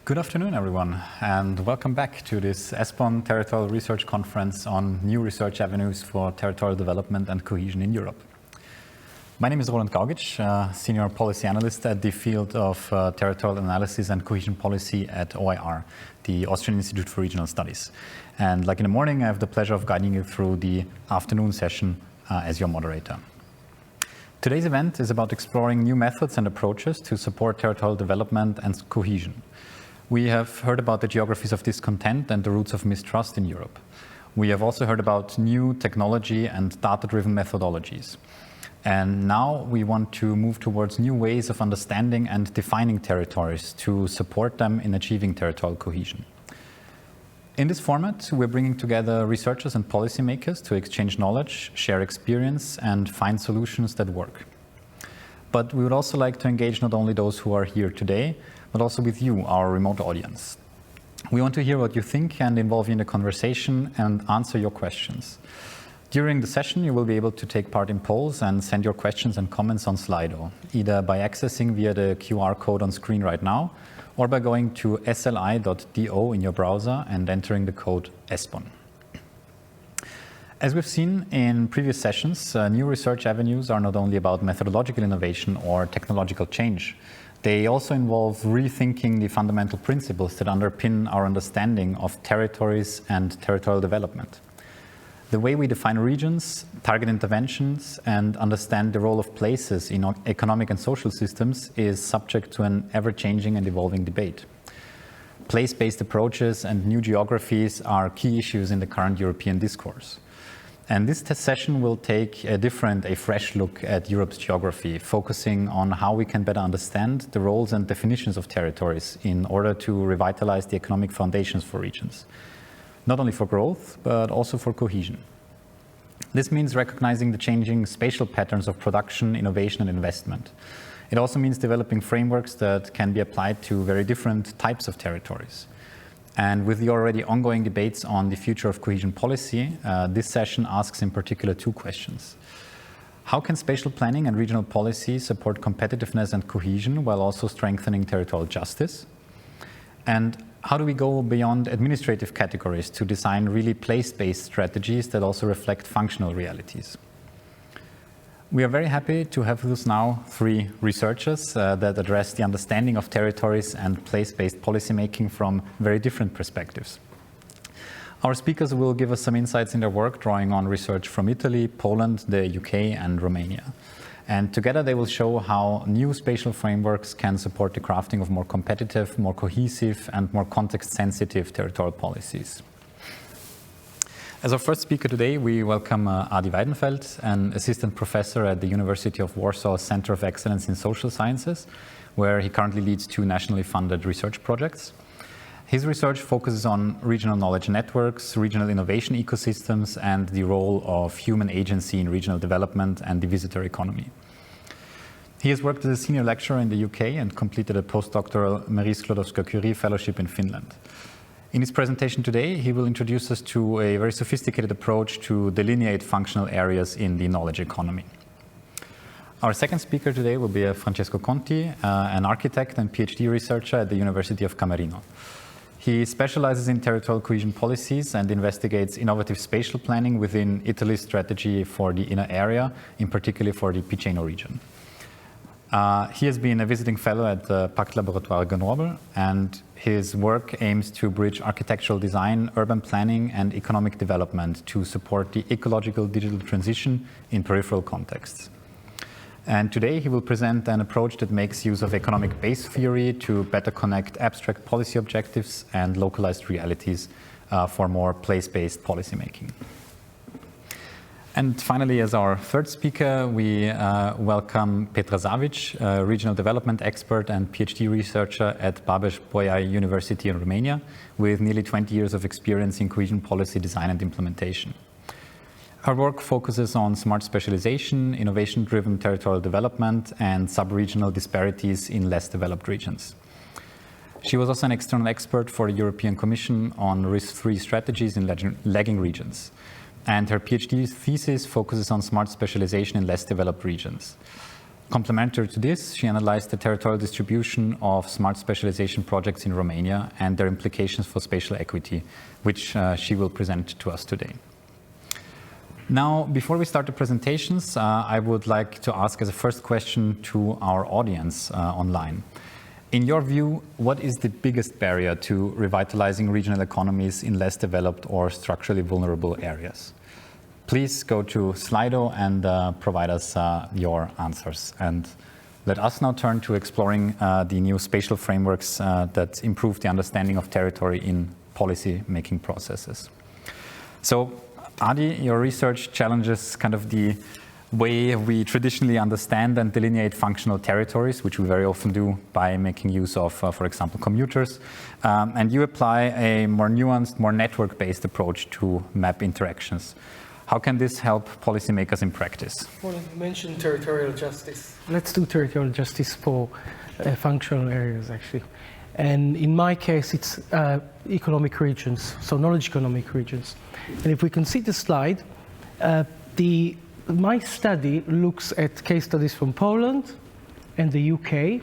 Good afternoon, everyone, and welcome back to this ESPON Territorial Research Conference on new research avenues for territorial development and cohesion in Europe. My name is Roland Gaugitsch, Senior Policy Analyst at the field of Territorial Analysis and Cohesion Policy at OIR, the Austrian Institute for Regional Studies. And like in the morning, I have the pleasure of guiding you through the afternoon session as your moderator. Today's event is about exploring new methods and approaches to support territorial development and cohesion. We have heard about the geographies of discontent and the roots of mistrust in Europe. We have also heard about new technology and data-driven methodologies. And now we want to move towards new ways of understanding and defining territories to support them in achieving territorial cohesion. In this format, we're bringing together researchers and policymakers to exchange knowledge, share experience, and find solutions that work. But we would also like to engage not only those who are here today, but also with you, our remote audience. We want to hear what you think and involve you in the conversation and answer your questions. During the session, you will be able to take part in polls and send your questions and comments on Slido, either by accessing via the QR code on screen right now, or by going to sli.do in your browser and entering the code ESPON. As we've seen in previous sessions, new research avenues are not only about methodological innovation or technological change. They also involve rethinking the fundamental principles that underpin our understanding of territories and territorial development. The way we define regions, target interventions, and understand the role of places in economic and social systems is subject to an ever-changing and evolving debate. Place-based approaches and new geographies are key issues in the current European discourse. And this session will take a fresh look at Europe's geography, focusing on how we can better understand the roles and definitions of territories in order to revitalize the economic foundations for regions, not only for growth, but also for cohesion. This means recognizing the changing spatial patterns of production, innovation, and investment. It also means developing frameworks that can be applied to very different types of territories. And with the already ongoing debates on the future of cohesion policy, this session asks in particular two questions. How can spatial planning and regional policy support competitiveness and cohesion while also strengthening territorial justice? And how do we go beyond administrative categories to design really place-based strategies that also reflect functional realities? We are very happy to have with us now three researchers that address the understanding of territories and place-based policymaking from very different perspectives. Our speakers will give us some insights in their work, drawing on research from Italy, Poland, the UK, and Romania. And together they will show how new spatial frameworks can support the crafting of more competitive, more cohesive, and more context-sensitive territorial policies. As our first speaker today, we welcome Adi Weidenfeld, an assistant professor at the University of Warsaw Center of Excellence in Social Sciences, where he currently leads two nationally funded research projects. His research focuses on regional knowledge networks, regional innovation ecosystems, and the role of human agency in regional development and the visitor economy. He has worked as a senior lecturer in the UK and completed a postdoctoral Marie Sklodowska-Curie fellowship in Finland. In his presentation today, he will introduce us to a very sophisticated approach to delineate functional areas in the knowledge economy. Our second speaker today will be Francesco Conti, an architect and PhD researcher at the University of Camerino. He specializes in territorial cohesion policies and investigates innovative spatial planning within Italy's strategy for the inner area, in particular for the Piceno region. He has been a visiting fellow at the Pacte Laboratoire Grenoble, and his work aims to bridge architectural design, urban planning, and economic development to support the ecological digital transition in peripheral contexts. And today he will present an approach that makes use of economic base theory to better connect abstract policy objectives and localized realities for more place-based policymaking. And finally, as our third speaker, we welcome Petra Szávics, a regional development expert and PhD researcher at Babes-Bolyai University in Romania, with nearly 20 years of experience in cohesion policy design and implementation. Her work focuses on smart specialization, innovation-driven territorial development, and sub-regional disparities in less developed regions. She was also an external expert for the European Commission on risk-free strategies in lagging regions. And her PhD thesis focuses on smart specialization in less developed regions. Complementary to this, she analyzed the territorial distribution of smart specialization projects in Romania and their implications for spatial equity, which she will present to us today. Now, before we start the presentations, I would like to ask as a first question to our audience online. In your view, what is the biggest barrier to revitalizing regional economies in less developed or structurally vulnerable areas? Please go to Slido and provide us your answers. And let us now turn to exploring the new spatial frameworks that improve the understanding of territory in policy-making processes. So, Adi, your research challenges kind of the way we traditionally understand and delineate functional territories, which we very often do by making use of, for example, commuters. And you apply a more nuanced, more network-based approach to map interactions. How can this help policymakers in practice? Well, you mentioned territorial justice. Let's do territorial justice for functional areas, actually. And in my case, it's economic regions, so knowledge economic regions. And if we can see the slide, my study looks at case studies from Poland and the UK,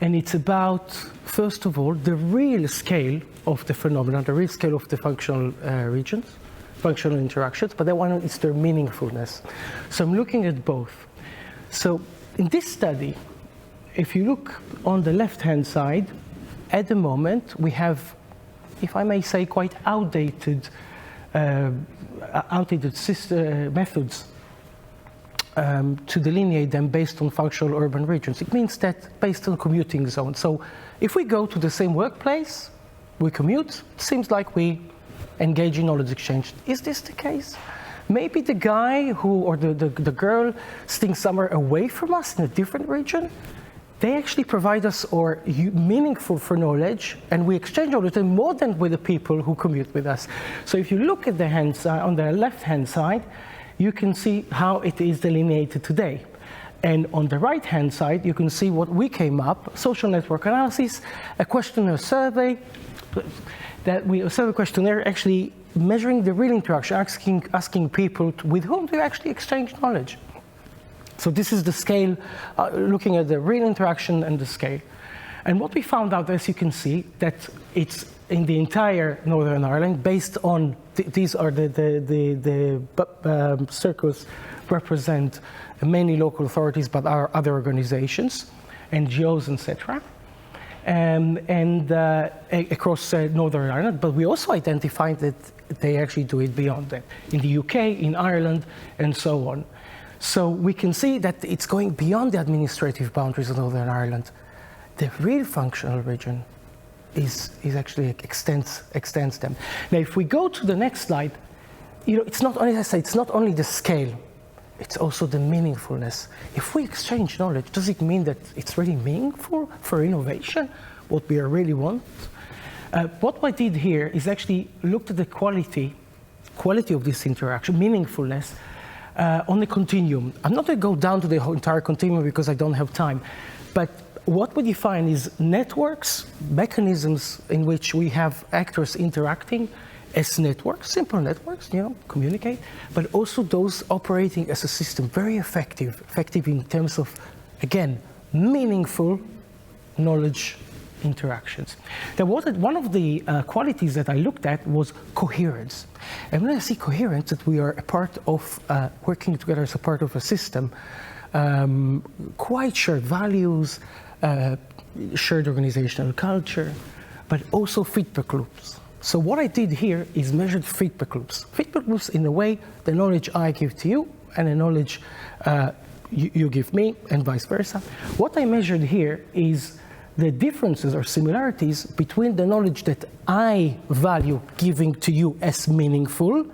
and it's about, first of all, the real scale of the phenomenon, the real scale of the functional regions, functional interactions, but that one is their meaningfulness. So I'm looking at both. So in this study, if you look on the left-hand side, at the moment we have, if I may say, quite outdated methods to delineate them based on functional urban regions. It means that based on commuting zones. So if we go to the same workplace, we commute, it seems like we engage in knowledge exchange. Is this the case? Maybe the guy or the girl sitting somewhere away from us in a different region, they actually provide us meaningful for knowledge, and we exchange knowledge more than with the people who commute with us. So if you look at the on the left-hand side, you can see how it is delineated today. And on the right-hand side, you can see what we came up, social network analysis, a questionnaire survey, a survey questionnaire actually measuring the real interaction, asking people with whom do you actually exchange knowledge. So this is the scale, looking at the real interaction and the scale. And what we found out, as you can see, that it's in the entire Northern Ireland, based on, these are the circles represent mainly local authorities, but are other organizations, NGOs, etc. Across Northern Ireland, but we also identified that they actually do it beyond that, in the UK, in Ireland, and so on. So we can see that it's going beyond the administrative boundaries of Northern Ireland. The real functional region is actually extends them. Now, if we go to the next slide, it's not only, as I say, it's not only the scale, it's also the meaningfulness. If we exchange knowledge, does it mean that it's really meaningful for innovation, what we really want? What I did here is actually looked at the quality of this interaction, meaningfulness, on the continuum. I'm not going to go down to the whole entire continuum because I don't have time, but what we define is networks, mechanisms in which we have actors interacting as networks, simple networks, communicate, but also those operating as a system, very effective in terms of, again, meaningful knowledge interactions. Now, one of the qualities that I looked at was coherence. And when I see coherence, that we are a part of working together as a part of a system, quite shared values, shared organizational culture, but also feedback loops. So what I did here is measured feedback loops. Feedback loops in a way, the knowledge I give to you and the knowledge you give me and vice versa. What I measured here is the differences or similarities between the knowledge that I value giving to you as meaningful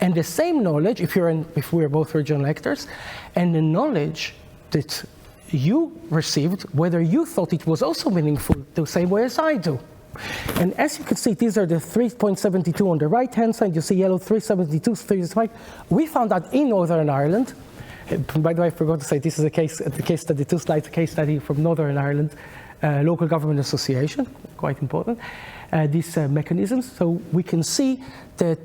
and the same knowledge, if we're both regional actors, and the knowledge that you received, whether you thought it was also meaningful the same way as I do. And as you can see, these are the 3.72 on the right-hand side. You see yellow 372, 35. We found that in Northern Ireland, by the way, I forgot to say, this is the case study, 2 slides, a case study from Northern Ireland, Local Government Association, quite important, these mechanisms. So we can see that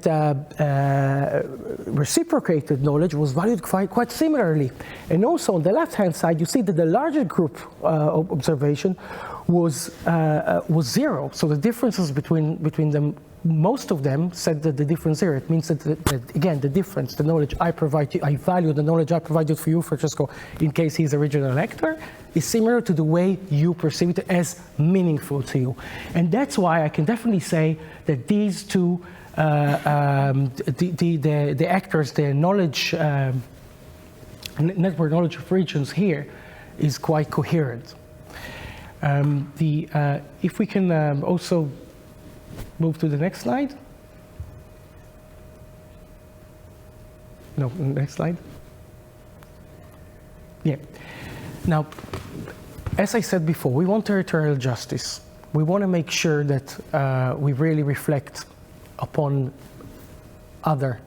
reciprocated knowledge was valued quite similarly. And also on the left-hand side, you see that the larger group observation was 0. So the differences between them, most of them said that the difference here, it means that again, the difference, the knowledge I provide you, I value the knowledge I provided for you, Francesco, in case he's a regional actor, is similar to the way you perceive it as meaningful to you. And that's why I can definitely say that these two, the actors, the knowledge, network knowledge of regions here is quite coherent. If we can also move to the next slide. No, next slide. Yeah. Now, as I said before, we want territorial justice. We want to make sure that we really reflect upon other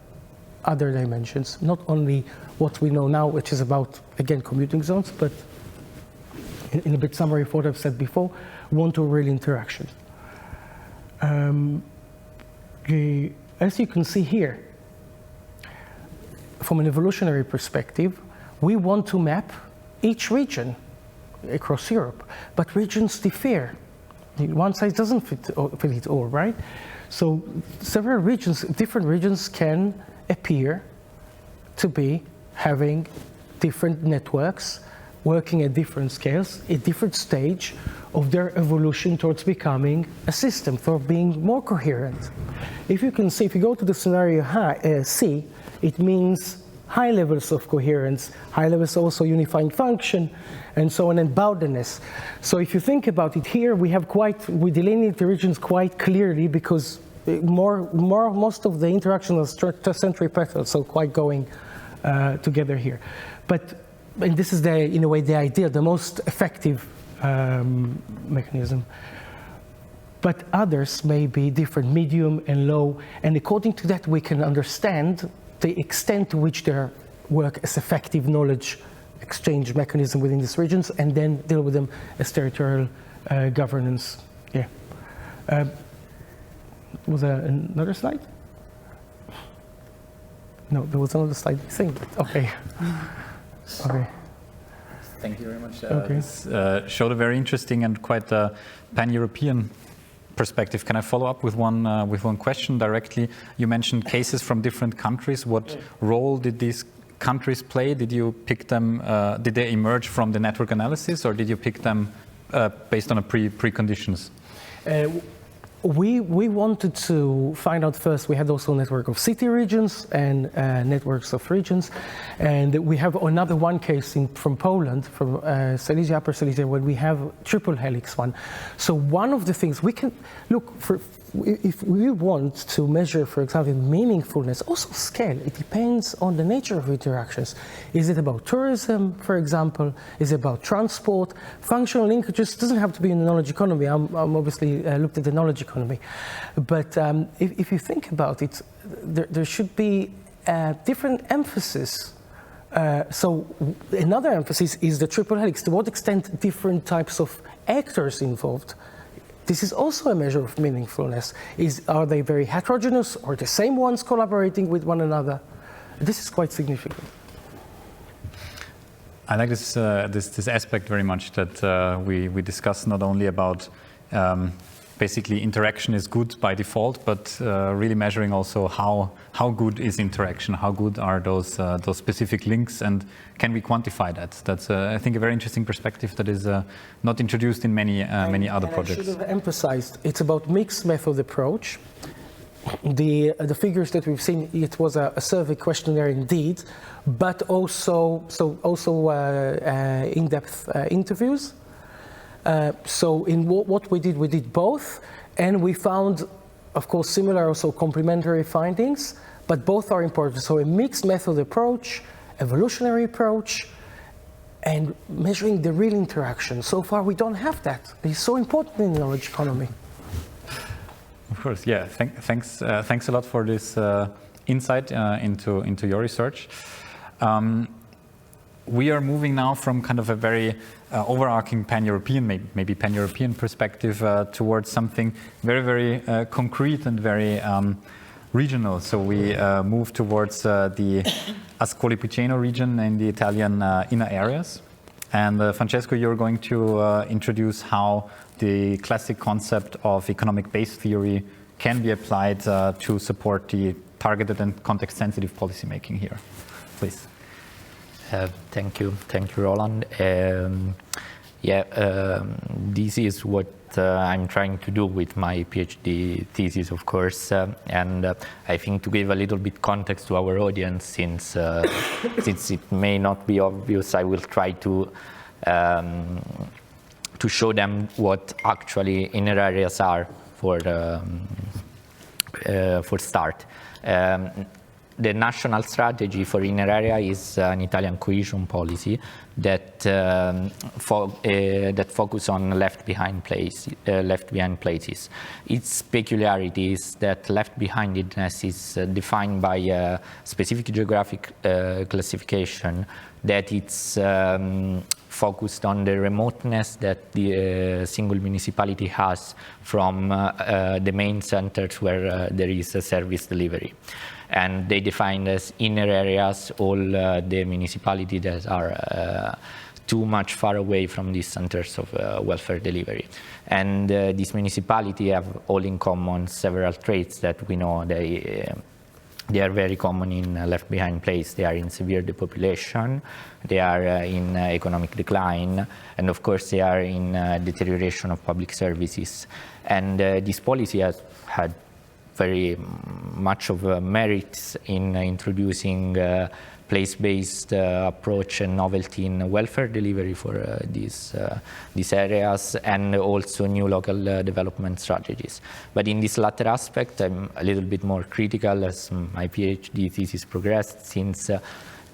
dimensions, not only what we know now, which is about, again, commuting zones, but in a bit summary of what I've said before, we want to real interaction. As you can see here, from an evolutionary perspective, we want to map each region across Europe, but regions differ. One size doesn't fit it all, right? So several regions, different regions can appear to be having different networks, working at different scales, at different stage of their evolution towards becoming a system, for being more coherent. If you can see, if you go to the scenario C, it means high levels of coherence, high levels also unifying function, and so on, and boundedness. So if you think about it here, we delineate the regions quite clearly, because most of the interactions are tertiary petal, so quite going together here. And this is in a way the idea, the most effective mechanism. But others may be different, medium and low, and according to that we can understand the extent to which they work as effective knowledge exchange mechanism within these regions, and then deal with them as territorial governance. Yeah. Was there another slide? No, there was another slide. I think. Okay. Okay. Thank you very much. Okay. This showed a very interesting and quite pan-European perspective. Can I follow up with one question directly? You mentioned cases from different countries. What role did these countries play? Did you pick them? Did they emerge from the network analysis, or did you pick them based on a preconditions? We wanted to find out first. We had also a network of city regions and networks of regions, and we have another one case from Poland, from Silesia, Upper Silesia, where we have triple helix one. So one of the things we can look for, if we want to measure, for example, meaningfulness, also scale, it depends on the nature of interactions. Is it about tourism, for example? Is it about transport? Functional linkages doesn't have to be in the knowledge economy. I'm obviously looked at the knowledge economy. But if you think about it, there should be different emphasis. So another emphasis is the triple helix. To what extent different types of actors involved? This is also a measure of meaningfulness. Are they very heterogeneous, or the same ones collaborating with one another? This is quite significant. I like this aspect very much, that we discuss not only about basically interaction is good by default, but really measuring also how good is interaction, how good are those specific links, and can we quantify that? That's I think a very interesting perspective that is not introduced in many other projects. I should have emphasized it's about mixed method approach. The figures that we've seen, it was a survey questionnaire indeed, but also in-depth interviews. So in what we did both, and we found, of course, similar also complementary findings, but both are important. So a mixed method approach, evolutionary approach, and measuring the real interaction. So far we don't have that. It's so important in the knowledge economy. Of course, yeah. Thanks a lot for this insight into your research. We are moving now from kind of a very overarching pan-European, maybe pan-European perspective towards something very, very concrete and very regional. So we move towards the Ascoli Piceno region in the Italian inner areas. And Francesco, you're going to introduce how the classic concept of economic-based theory can be applied to support the targeted and context-sensitive policymaking here. Please. Thank you, Roland. This is what I'm trying to do with my PhD thesis, of course, and I think to give a little bit context to our audience, since it may not be obvious, I will try to show them what actually inner areas are for start. The national strategy for inner area is an Italian cohesion policy that focus on left behind places. Its peculiarity is that left-behindedness is defined by a specific geographic classification, that it's focused on the remoteness that the single municipality has from the main centers where there is a service delivery. And they define as inner areas all the municipalities that are too much far away from these centers of welfare delivery. And these municipalities have all in common several traits that we know they are very common in left behind place. They are in severe depopulation, they are in economic decline, and of course they are in deterioration of public services. And this policy has had very much of merits in introducing place-based approach and novelty in welfare delivery for these areas, and also new local development strategies. But in this latter aspect, I'm a little bit more critical as my PhD thesis progressed, since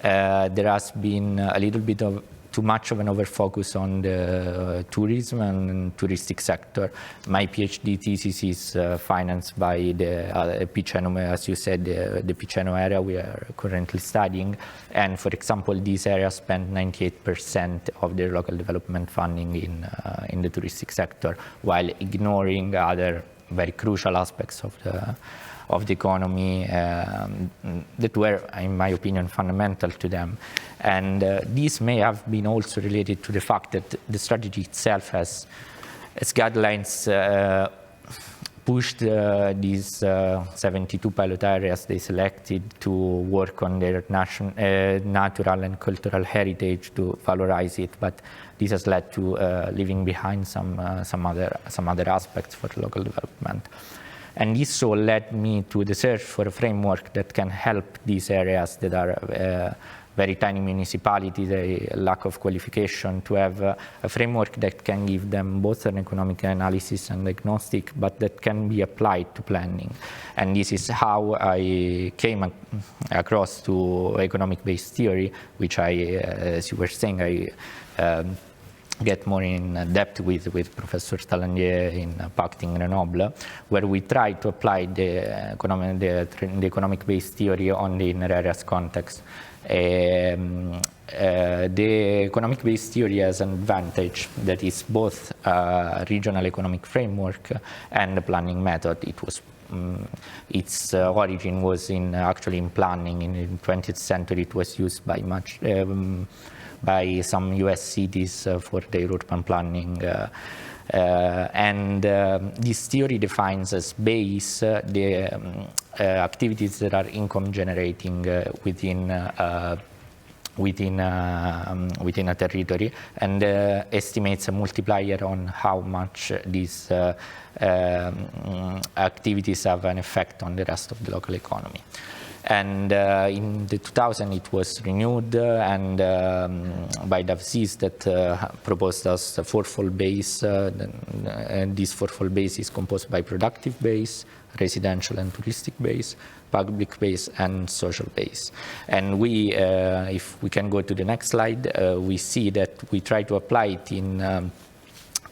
there has been a little bit of too much of an overfocus on the tourism and touristic sector. My PhD thesis is financed by the Piceno, as you said, the Piceno area we are currently studying. And for example, these areas spend 98% of their local development funding in the touristic sector, while ignoring other very crucial aspects of the economy that were, in my opinion, fundamental to them. And this may have been also related to the fact that the strategy itself has, as guidelines, pushed these 72 pilot areas they selected to work on their natural and cultural heritage, to valorize it, but this has led to leaving behind some other aspects for local development. And this all led me to the search for a framework that can help these areas that are very tiny municipalities, a lack of qualification, to have a framework that can give them both an economic analysis and agnostic, but that can be applied to planning. And this is how I came across to economic-based theory, which as you were saying, I get more in depth with Professor Talandier in Pacting Grenoble, where we try to apply the economic-based theory on the inner areas context. The economic-based theory has an advantage that is both a regional economic framework and a planning method. It was its origin was actually in planning. In the 20th century, it was used by some US cities for their urban planning. This theory defines as base the activities that are income generating within a territory, and estimates a multiplier on how much these activities have an effect on the rest of the local economy. And in the 2000, it was renewed and by Davzis that proposed us a fourfold base. And this fourfold base is composed by productive base, residential and touristic base, public base, and social base. And we, if we can go to the next slide, we see that we try to apply it in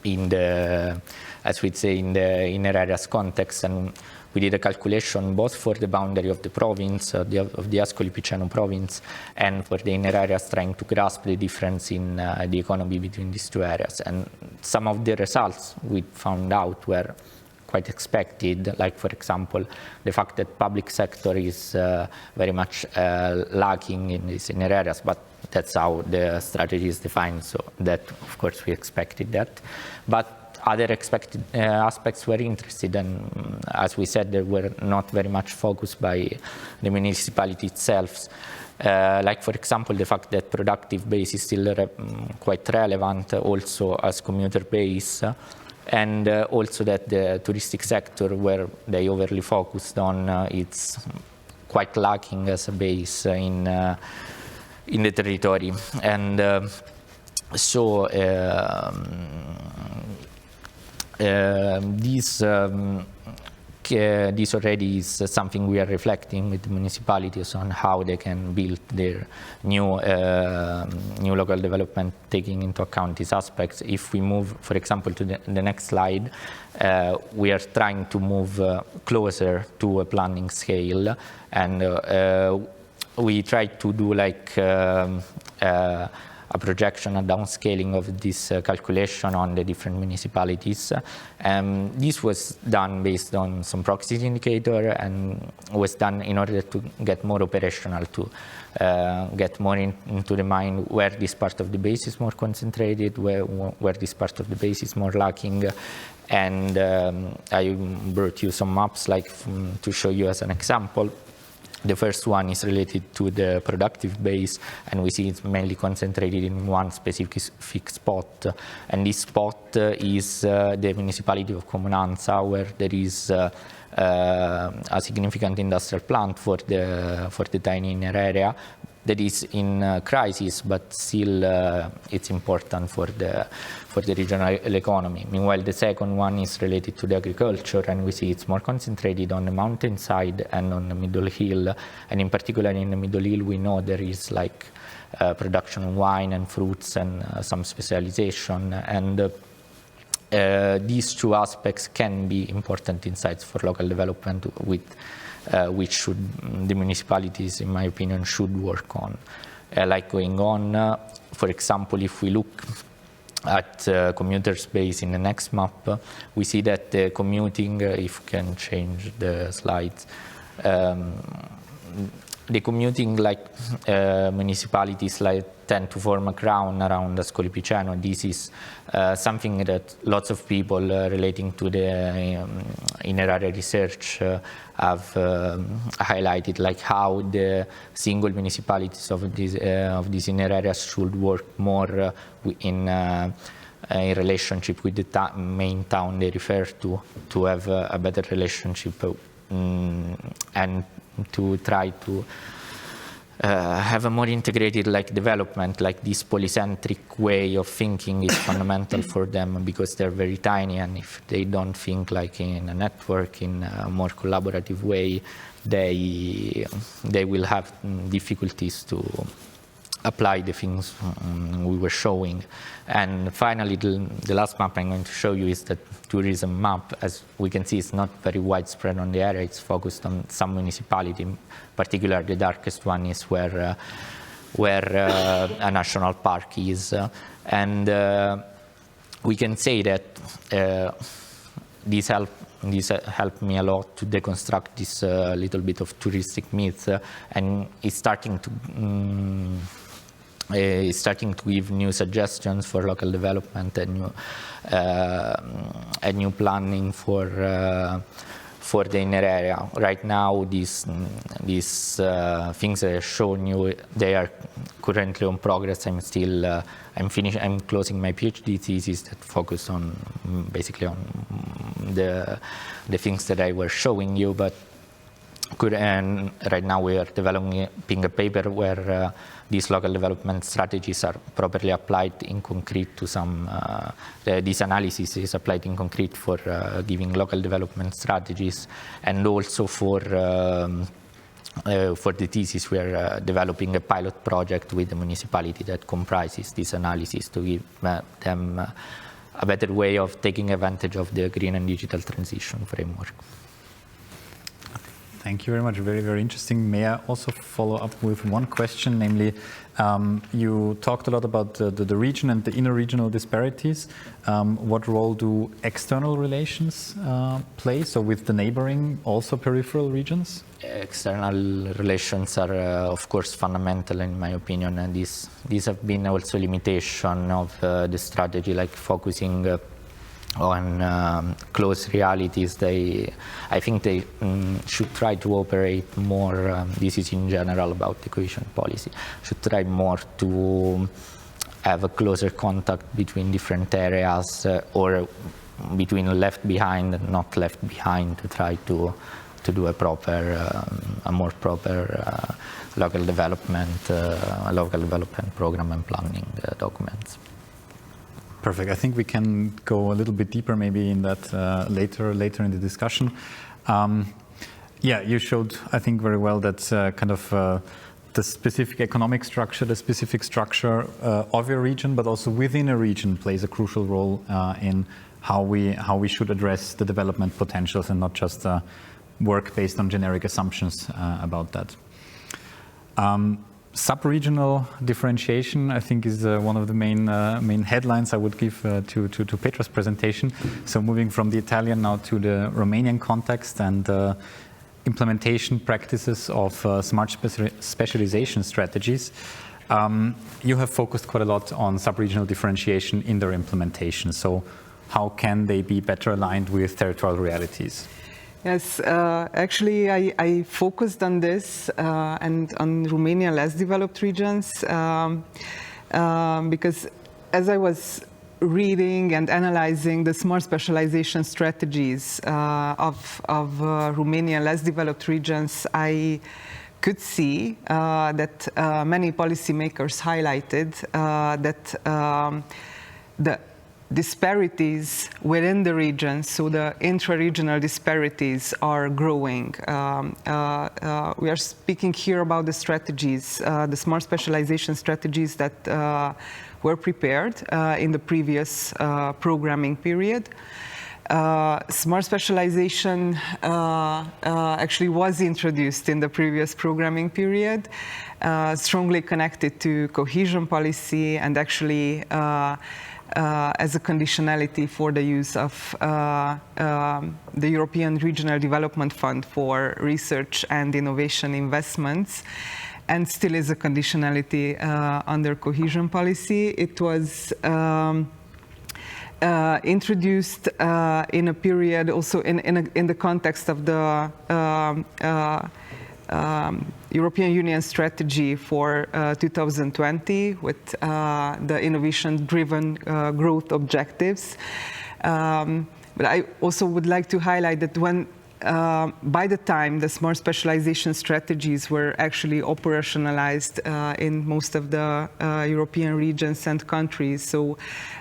in the, as we'd say, in the inner areas context, and we did a calculation both for the boundary of the province, of the Ascoli Piceno province, and for the inner areas, trying to grasp the difference in the economy between these two areas. And some of the results we found out were quite expected, like, for example, the fact that public sector is very much lacking in these inner areas, but that's how the strategy is defined, so that, of course, we expected that. But other expected aspects were interested, and as we said, they were not very much focused by the municipality itself. Like, for example, the fact that productive base is still quite relevant also as commuter base, and also that the touristic sector, where they overly focused on, it's quite lacking as a base in the territory. And so this already is something we are reflecting with the municipalities on how they can build their new local development, taking into account these aspects. If we move, for example, to the next slide, we are trying to move closer to a planning scale, and we try to do like a projection, a downscaling of this calculation on the different municipalities. This was done based on some proxy indicator, and was done in order to get more operational, to get more into the mind where this part of the base is more concentrated, where this part of the base is more lacking. And I brought you some maps like to show you as an example. The first one is related to the productive base, and we see it's mainly concentrated in one specific spot. And this spot is the municipality of Comunanza, where there is a significant industrial plant for the tiny inner area that is in crisis, but still it's important for the regional economy. Meanwhile, the second one is related to the agriculture, and we see it's more concentrated on the mountainside and on the middle hill. And in particular, in the middle hill, we know there is like production of wine and fruits and some specialization. And these two aspects can be important insights for local development, with which the municipalities, in my opinion, should work on. Like going on, for example, if we look at commuter space in the next map, we see that the commuting, if we can change the slides, the commuting municipalities tend to form a crown around Ascoli Piceno. This is something that lots of people relating to the inner area research have highlighted, like how the single municipalities of these inner areas should work more in relationship with the main town they refer to have a better relationship, and to try to have a more integrated development. Like this polycentric way of thinking is fundamental for them, because they're very tiny, and if they don't think like in a network, in a more collaborative way, they will have difficulties to apply the things we were showing. And finally, the last map I'm going to show you is the tourism map. As we can see, it's not very widespread on the area. It's focused on some municipality. In particular, the darkest one is where a national park is. And we can say that this helped me a lot to deconstruct this little bit of touristic myth, and it's starting to give new suggestions for local development and new planning for the inner area. Right now, these things that I've shown you, they are currently on progress. I'm closing my PhD thesis that focus on basically on the things that I was showing you, but right now we are developing a paper where these local development strategies are properly applied in concrete to some, this analysis is applied in concrete for giving local development strategies, and also for the thesis we are developing a pilot project with the municipality that comprises this analysis to give them a better way of taking advantage of the green and digital transition framework. Thank you very much. Very, very interesting. May I also follow up with one question, namely, you talked a lot about the region and the inter-regional disparities. What role do external relations play? So with the neighboring, also peripheral regions? External relations are, of course, fundamental in my opinion, and these have been also limitation of the strategy, like focusing on close realities. I think they should try to operate more, this is in general about the cohesion policy, should try more to have a closer contact between different areas or between left behind and not left behind, to try to do a more proper local development program and planning documents. Perfect. I think we can go a little bit deeper maybe in that later in the discussion. Yeah, you showed, I think, very well that kind of the specific economic structure, the specific structure of a region, but also within a region plays a crucial role in how we should address the development potentials and not just work based on generic assumptions about that. Sub-regional differentiation, I think, is one of the main headlines I would give to Petra's presentation. So moving from the Italian now to the Romanian context and implementation practices of smart specialization strategies, you have focused quite a lot on sub-regional differentiation in their implementation. So how can they be better aligned with territorial realities? Yes, actually I focused on this and on Romania less developed regions because as I was reading and analyzing the smart specialization strategies of Romania less developed regions, I could see that many policymakers highlighted that the disparities within the region, so the intra-regional disparities, are growing. We are speaking here about the strategies, the smart specialization strategies that were prepared in the previous programming period. Smart specialization actually was introduced in the previous programming period, strongly connected to cohesion policy and actually as a conditionality for the use of the European Regional Development Fund for research and innovation investments, and still is a conditionality under cohesion policy. It was introduced in a period also in the context of the European Union strategy for 2020 with the innovation-driven growth objectives. But I also would like to highlight that when by the time the smart specialization strategies were actually operationalized in most of the European regions and countries, so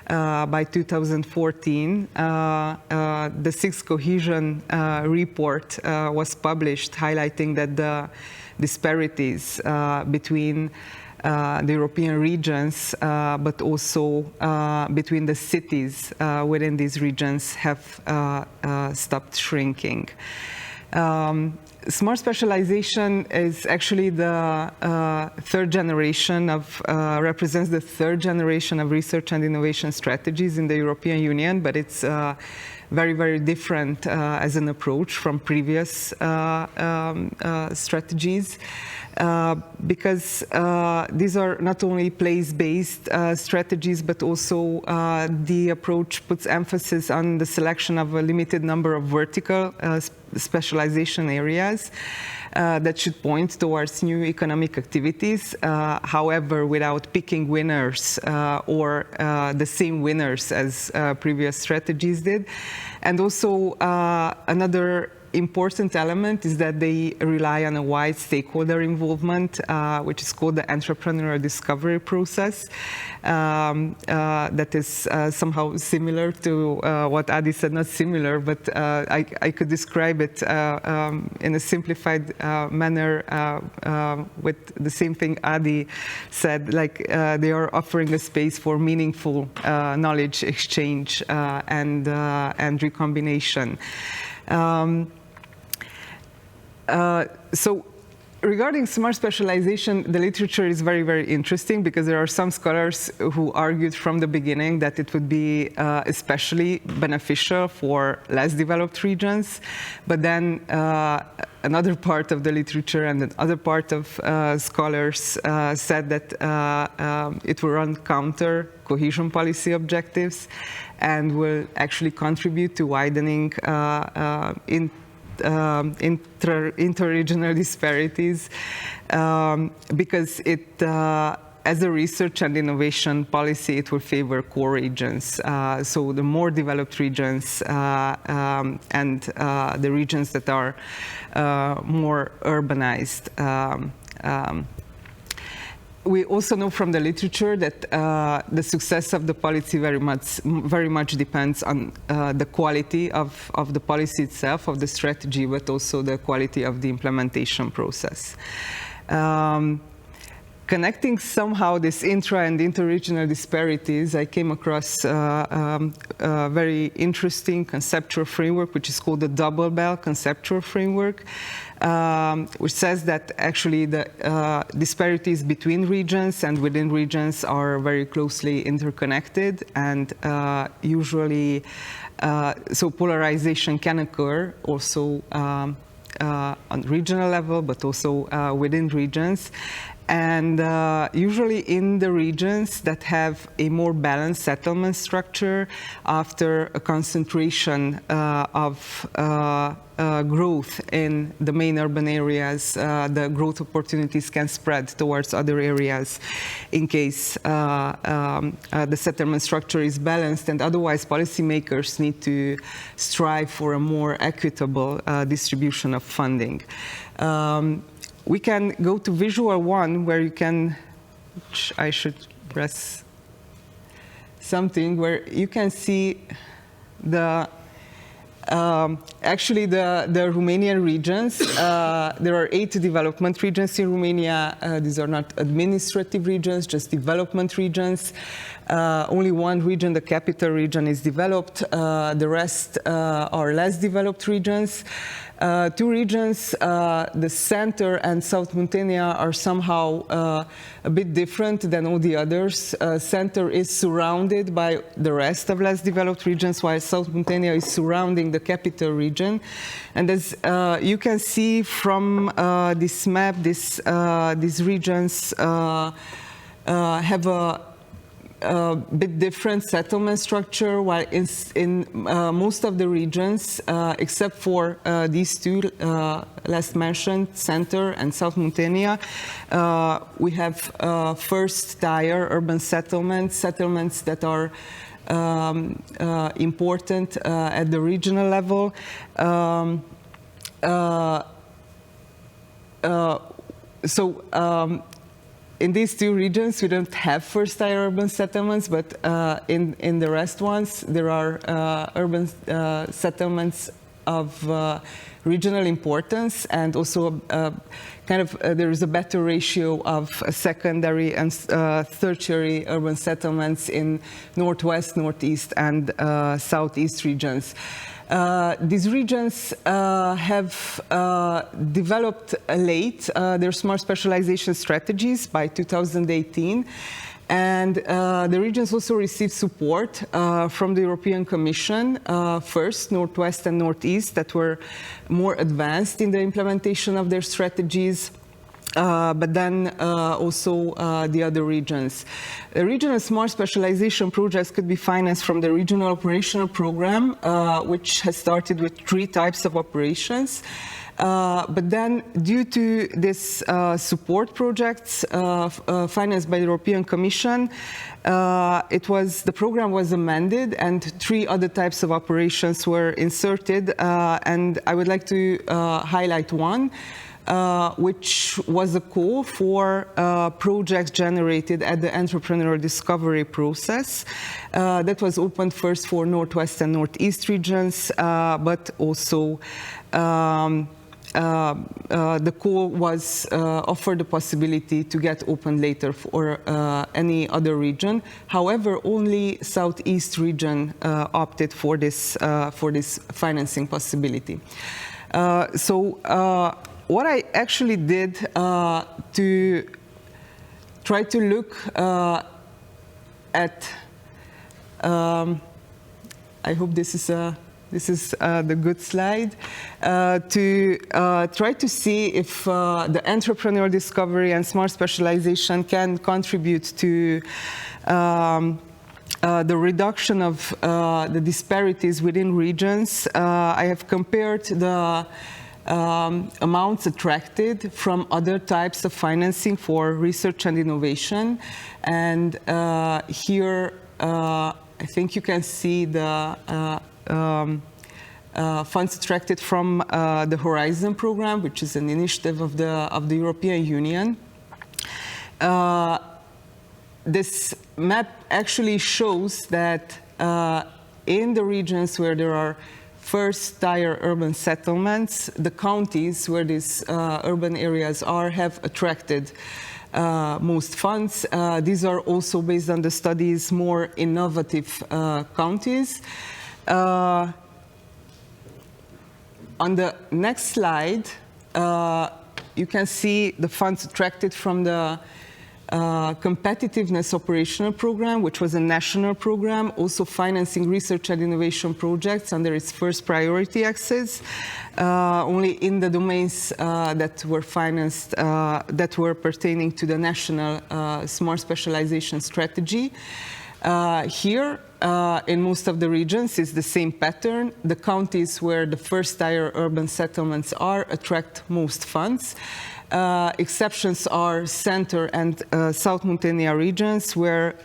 by 2014, the sixth cohesion report was published, highlighting that the disparities between the European regions, but also between the cities within these regions have stopped shrinking. Smart specialization is actually the third generation of, represents the third generation of research and innovation strategies in the European Union, but it's very, very different as an approach from previous strategies. Because these are not only place-based strategies, but also the approach puts emphasis on the selection of a limited number of vertical specialization areas that should point towards new economic activities, however, without picking winners or the same winners as previous strategies did. And also another important element is that they rely on a wide stakeholder involvement, which is called the entrepreneurial discovery process. That is somehow similar to what Adi said, not similar, but I could describe it in a simplified manner with the same thing Adi said, like they are offering a space for meaningful knowledge exchange and recombination. So regarding smart specialization, the literature is very, very interesting because there are some scholars who argued from the beginning that it would be especially beneficial for less developed regions. But then another part of the literature and another part of scholars said that it will run counter cohesion policy objectives and will actually contribute to widening interregional disparities because it, as a research and innovation policy, it will favor core regions. So the more developed regions and the regions that are more urbanized. We also know from the literature that the success of the policy very much depends on the quality of the policy itself, of the strategy, but also the quality of the implementation process. Connecting somehow this intra and interregional disparities, I came across a very interesting conceptual framework, which is called the Double Bell conceptual framework, which says that actually the disparities between regions and within regions are very closely interconnected, and usually so polarization can occur also on regional level, but also within regions. And usually in the regions that have a more balanced settlement structure after a concentration of growth in the main urban areas, the growth opportunities can spread towards other areas in case the settlement structure is balanced, and otherwise policymakers need to strive for a more equitable distribution of funding. We can go to visual 1, where you can, I should press something, where you can see the, actually the Romanian regions. There are 8 development regions in Romania. These are not administrative regions, just development regions. Only one region, the capital region, is developed. The rest are less developed regions. 2 regions, the center and South Muntenia, are somehow a bit different than all the others. Center is surrounded by the rest of less developed regions, while South Muntenia is surrounding the capital region. And as you can see from this map, these regions have a bit different settlement structure, while in most of the regions, except for these 2 last mentioned, Center and South Muntenia, we have first-tier urban settlements that are important at the regional level. In these 2 regions, we don't have first-tier urban settlements, but in the rest ones, there are urban settlements of regional importance, and also there is a better ratio of secondary and tertiary urban settlements in northwest, northeast, and southeast regions. These regions have developed late their smart specialization strategies by 2018, and the regions also received support from the European Commission, first Northwest and Northeast, that were more advanced in the implementation of their strategies. But then also the other regions. The regional smart specialization projects could be financed from the regional operational program, which has started with 3 types of operations. But then, due to this support projects financed by the European Commission, the program was amended, and 3 other types of operations were inserted. And I would like to highlight one, which was a call for projects generated at the entrepreneurial discovery process. That was opened first for Northwest and Northeast regions, but also the call was offered the possibility to get open later for any other region. However, only Southeast region opted for this financing possibility. What I actually did to try to look at, I hope this is the good slide, to try to see if the entrepreneurial discovery and smart specialization can contribute to the reduction of the disparities within regions. I have compared the amounts attracted from other types of financing for research and innovation. And here, I think you can see the funds attracted from the Horizon program, which is an initiative of the European Union. This map actually shows that in the regions where there are first-tier urban settlements, the counties where these urban areas are have attracted most funds. These are also, based on the studies, more innovative counties. On the next slide, you can see the funds attracted from the competitiveness operational program, which was a national program, also financing research and innovation projects under its first priority axis, only in the domains that were financed, that were pertaining to the national smart specialization strategy. Here, in most of the regions, is the same pattern. The counties where the first-tier urban settlements are attract most funds. Exceptions are Center and South Muntenia regions, where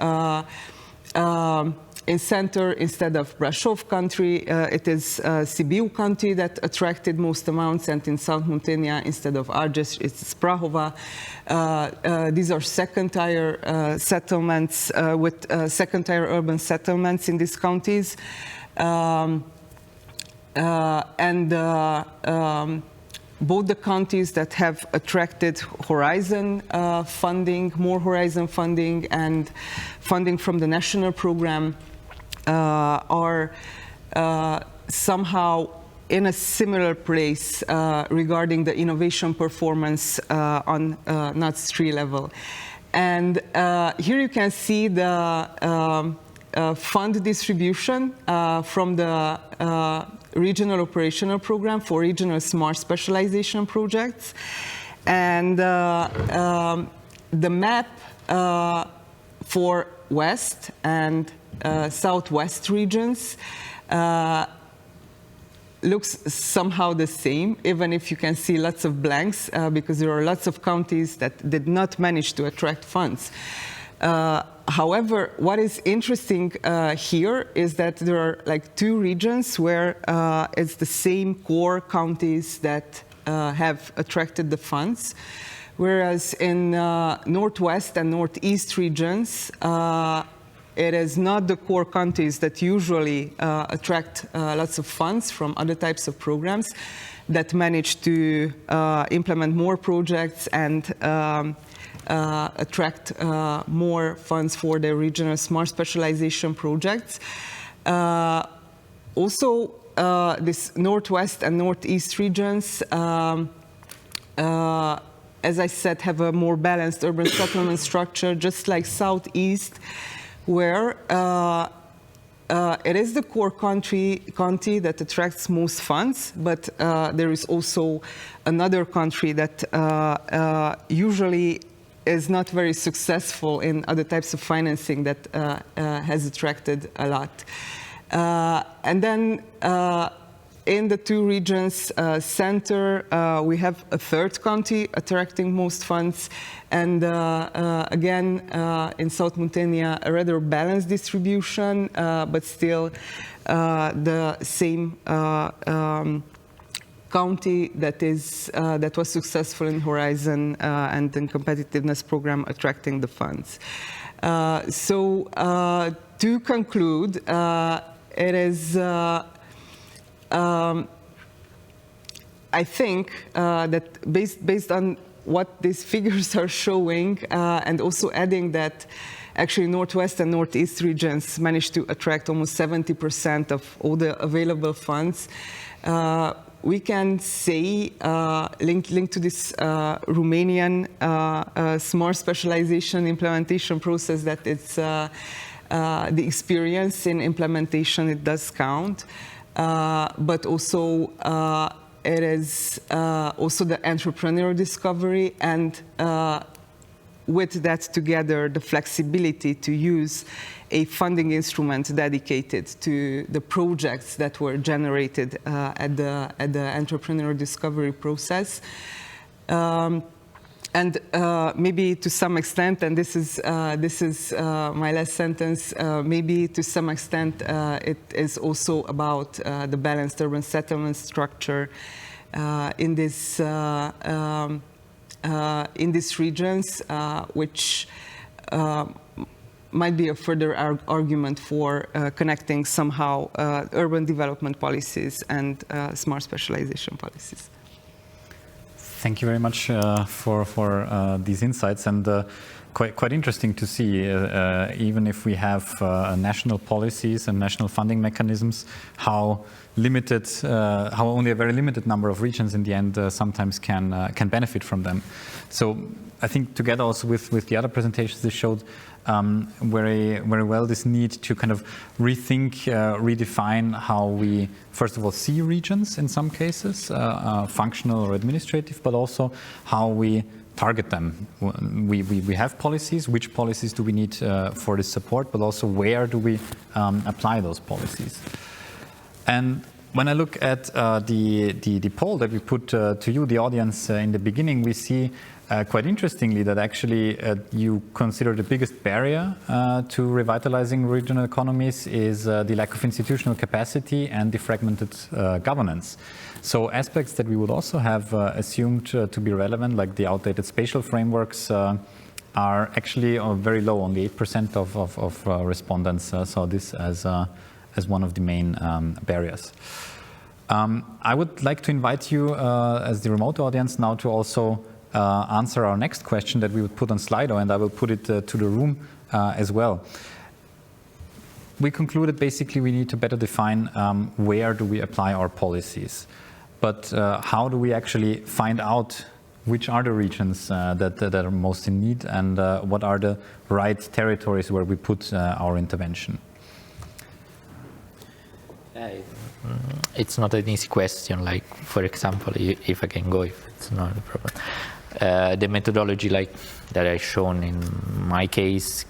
in Center, instead of Brasov country, it is Sibiu county that attracted most amounts, and in South Muntenia, instead of Argeș, it's Prahova. These are second-tier settlements with second-tier urban settlements in these counties. Both the counties that have attracted Horizon funding, more Horizon funding, and funding from the national program are somehow in a similar place regarding the innovation performance on NUTS 3 level. And here you can see the fund distribution from the regional operational program for regional smart specialization projects. And the map for West and Southwest regions looks somehow the same, even if you can see lots of blanks, because there are lots of counties that did not manage to attract funds. However, what is interesting here is that there are like 2 regions where it's the same core counties that have attracted the funds, whereas in Northwest and Northeast regions, it is not the core counties that usually attract lots of funds from other types of programs that manage to implement more projects and attract more funds for the regional smart specialization projects. Also, this Northwest and Northeast regions, as I said, have a more balanced urban settlement structure, just like Southeast, where it is the core county that attracts most funds, but there is also another country that usually is not very successful in other types of financing that has attracted a lot. And then in the two regions center, we have a third county attracting most funds, and again, in South Montania, a rather balanced distribution, but still the same county that was successful in Horizon and in competitiveness program attracting the funds. So to conclude, it is I think that based on what these figures are showing, and also adding that actually Northwest and Northeast regions managed to attract almost 70% of all the available funds, we can say, linked to this Romanian smart specialization implementation process, that it's the experience in implementation, it does count, but also it is also the entrepreneur discovery, and with that together, the flexibility to use a funding instrument dedicated to the projects that were generated at the entrepreneur discovery process. And maybe to some extent, and this is my last sentence, maybe to some extent it is also about the balanced urban settlement structure in these regions, which might be a further argument for connecting somehow urban development policies and smart specialization policies. Thank you very much for these insights, and quite interesting to see, even if we have national policies and national funding mechanisms, how limited, how only a very limited number of regions in the end sometimes can benefit from them. So I think together also with the other presentations, this showed very well this need to kind of rethink, redefine how we first of all see regions in some cases, functional or administrative, but also how we target them. We have policies. Which policies do we need for this support, but also where do we apply those policies? And when I look at the poll that we put to you, the audience, in the beginning, we see quite interestingly that actually you consider the biggest barrier to revitalizing regional economies is the lack of institutional capacity and the fragmented governance. So aspects that we would also have assumed to be relevant, like the outdated spatial frameworks, are actually very low. Only 8% of respondents saw this as one of the main barriers. I would like to invite you as the remote audience now to also answer our next question that we would put on Slido, and I will put it to the room as well. We concluded basically we need to better define where do we apply our policies, but how do we actually find out which are the regions that are most in need, and what are the right territories where we put our intervention? It's not an easy question. Like, for example, if I can go, if it's not a problem. The methodology like that I've shown in my case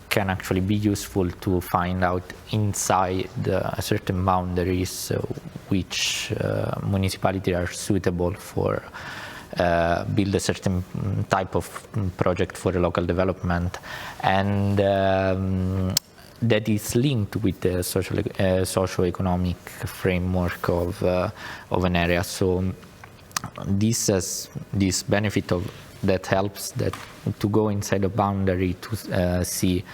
can actually be useful to find out inside a certain boundaries which municipalities are suitable for build a certain type of project for a local development, and that is linked with the socio-economic framework of an area. So this has this benefit of that helps that to go inside a boundary to see.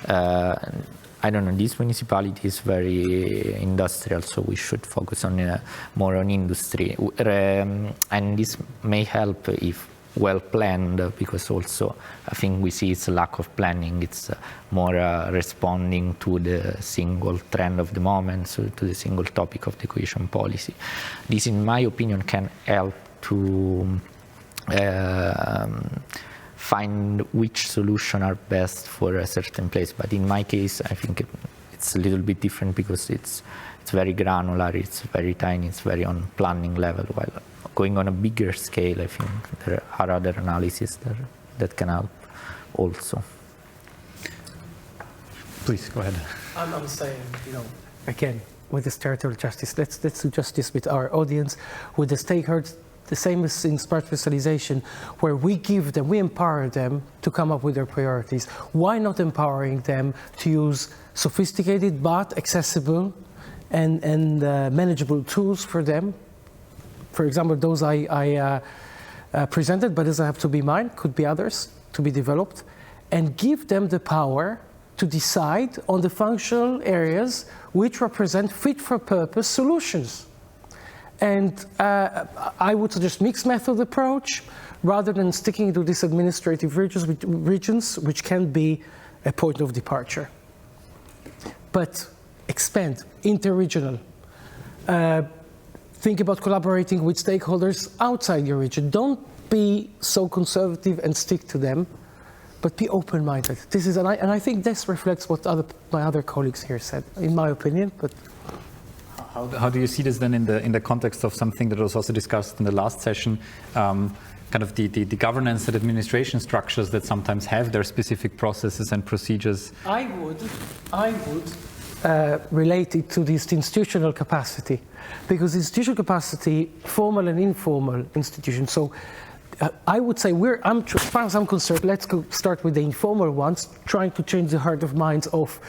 I don't know, this municipality is very industrial, so we should focus on more on industry, and this may help if well planned, because also I think we see it's a lack of planning. It's more responding to the single trend of the moment, so to the single topic of the cohesion policy. This, in my opinion, can help to find which solution are best for a certain place. But in my case, I think it's a little bit different because it's very granular, it's very tiny, it's very on planning level, while going on a bigger scale, I think there are other analyses that can help also. Please, go ahead. I'm saying, again, with this territorial justice. Let's do justice with our audience, with the stakeholders, the same as in smart specialization, where we empower them to come up with their priorities. Why not empowering them to use sophisticated but accessible and manageable tools for them? For example, those I presented, but doesn't have to be mine, could be others to be developed, and give them the power to decide on the functional areas which represent fit-for-purpose solutions. And I would suggest mixed method approach rather than sticking to these administrative regions, which can be a point of departure. But expand, interregional. Think about collaborating with stakeholders outside your region. Don't be so conservative and stick to them, but be open-minded. This is, and I think this reflects what my other colleagues here said, in my opinion. But how do you see this then in the context of something that was also discussed in the last session, kind of the governance and administration structures that sometimes have their specific processes and procedures? I would relate it to this institutional capacity, because institutional capacity, formal and informal institutions. So I would say as far as I'm concerned, let's start with the informal ones, trying to change the heart of minds of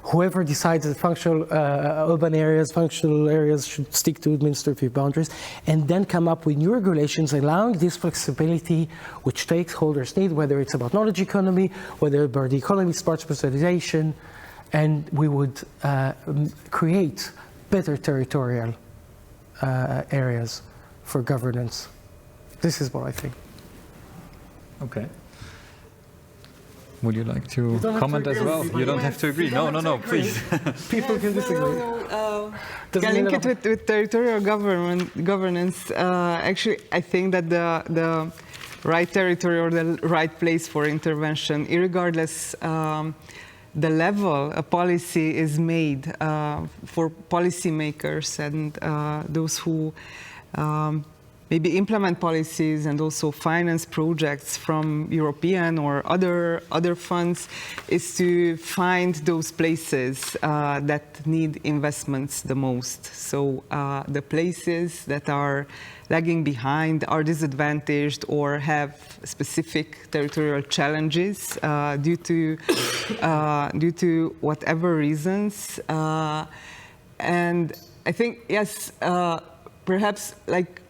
whoever decides that functional urban areas, functional areas should stick to administrative boundaries, and then come up with new regulations allowing this flexibility which stakeholders need, whether it's about knowledge economy, whether about the economy, smart specialization, and we would create better territorial areas for governance. This is what I think. Okay. Would you like to comment as well? You don't have to agree. No, please. People can disagree. Can link it with territorial governance. Actually, I think that the right territory or the right place for intervention, irregardless the level a policy is made for policymakers and those who maybe implement policies and also finance projects from European or other funds, is to find those places that need investments the most. So the places that are lagging behind, are disadvantaged, or have specific territorial challenges due to whatever reasons. And I think, yes, perhaps like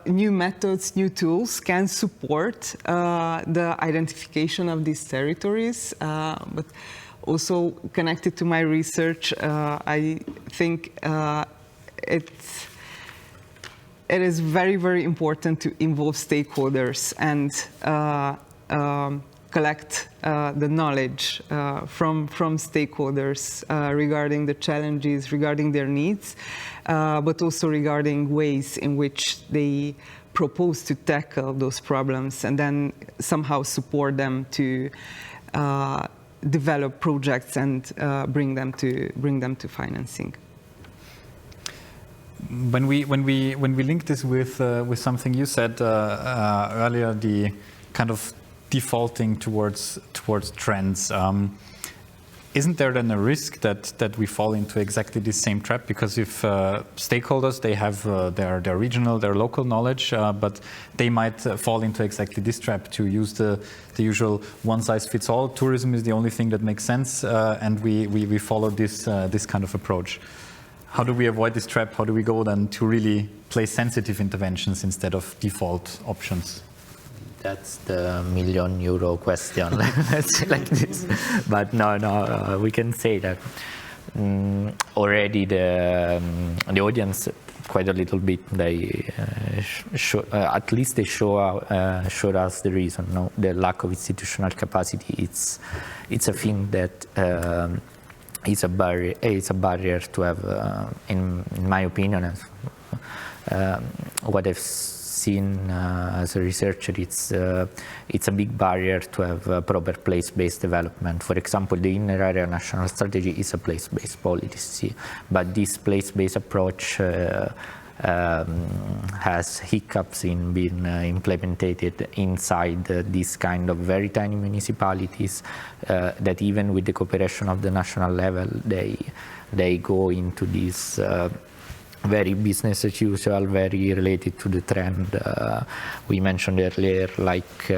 new methods, new tools can support the identification of these territories, but also connected to my research, I think it is very, very important to involve stakeholders and collect the knowledge from stakeholders regarding the challenges, regarding their needs, but also regarding ways in which they propose to tackle those problems, and then somehow support them to develop projects and bring them to financing. When we link this with something you said earlier, the kind of defaulting towards trends, isn't there then a risk that we fall into exactly this same trap? Because if stakeholders, they have their regional, their local knowledge, but they might fall into exactly this trap to use the usual one-size-fits-all. Tourism is the only thing that makes sense, and we follow this kind of approach. How do we avoid this trap? How do we go then to really place sensitive interventions instead of default options? That's the €1 million question. Let's say like this. But no, we can say that already the audience quite a little bit. They at least they showed us the reason. No, the lack of institutional capacity. It's a thing that. It's a barrier to have, in my opinion, what I've seen as a researcher, it's a big barrier to have proper place-based development. For example, the inner area national strategy is a place-based policy, but this place-based approach has hiccups in being implemented inside these kind of very tiny municipalities, that even with the cooperation of the national level, they go into this very business as usual, very related to the trend we mentioned earlier, like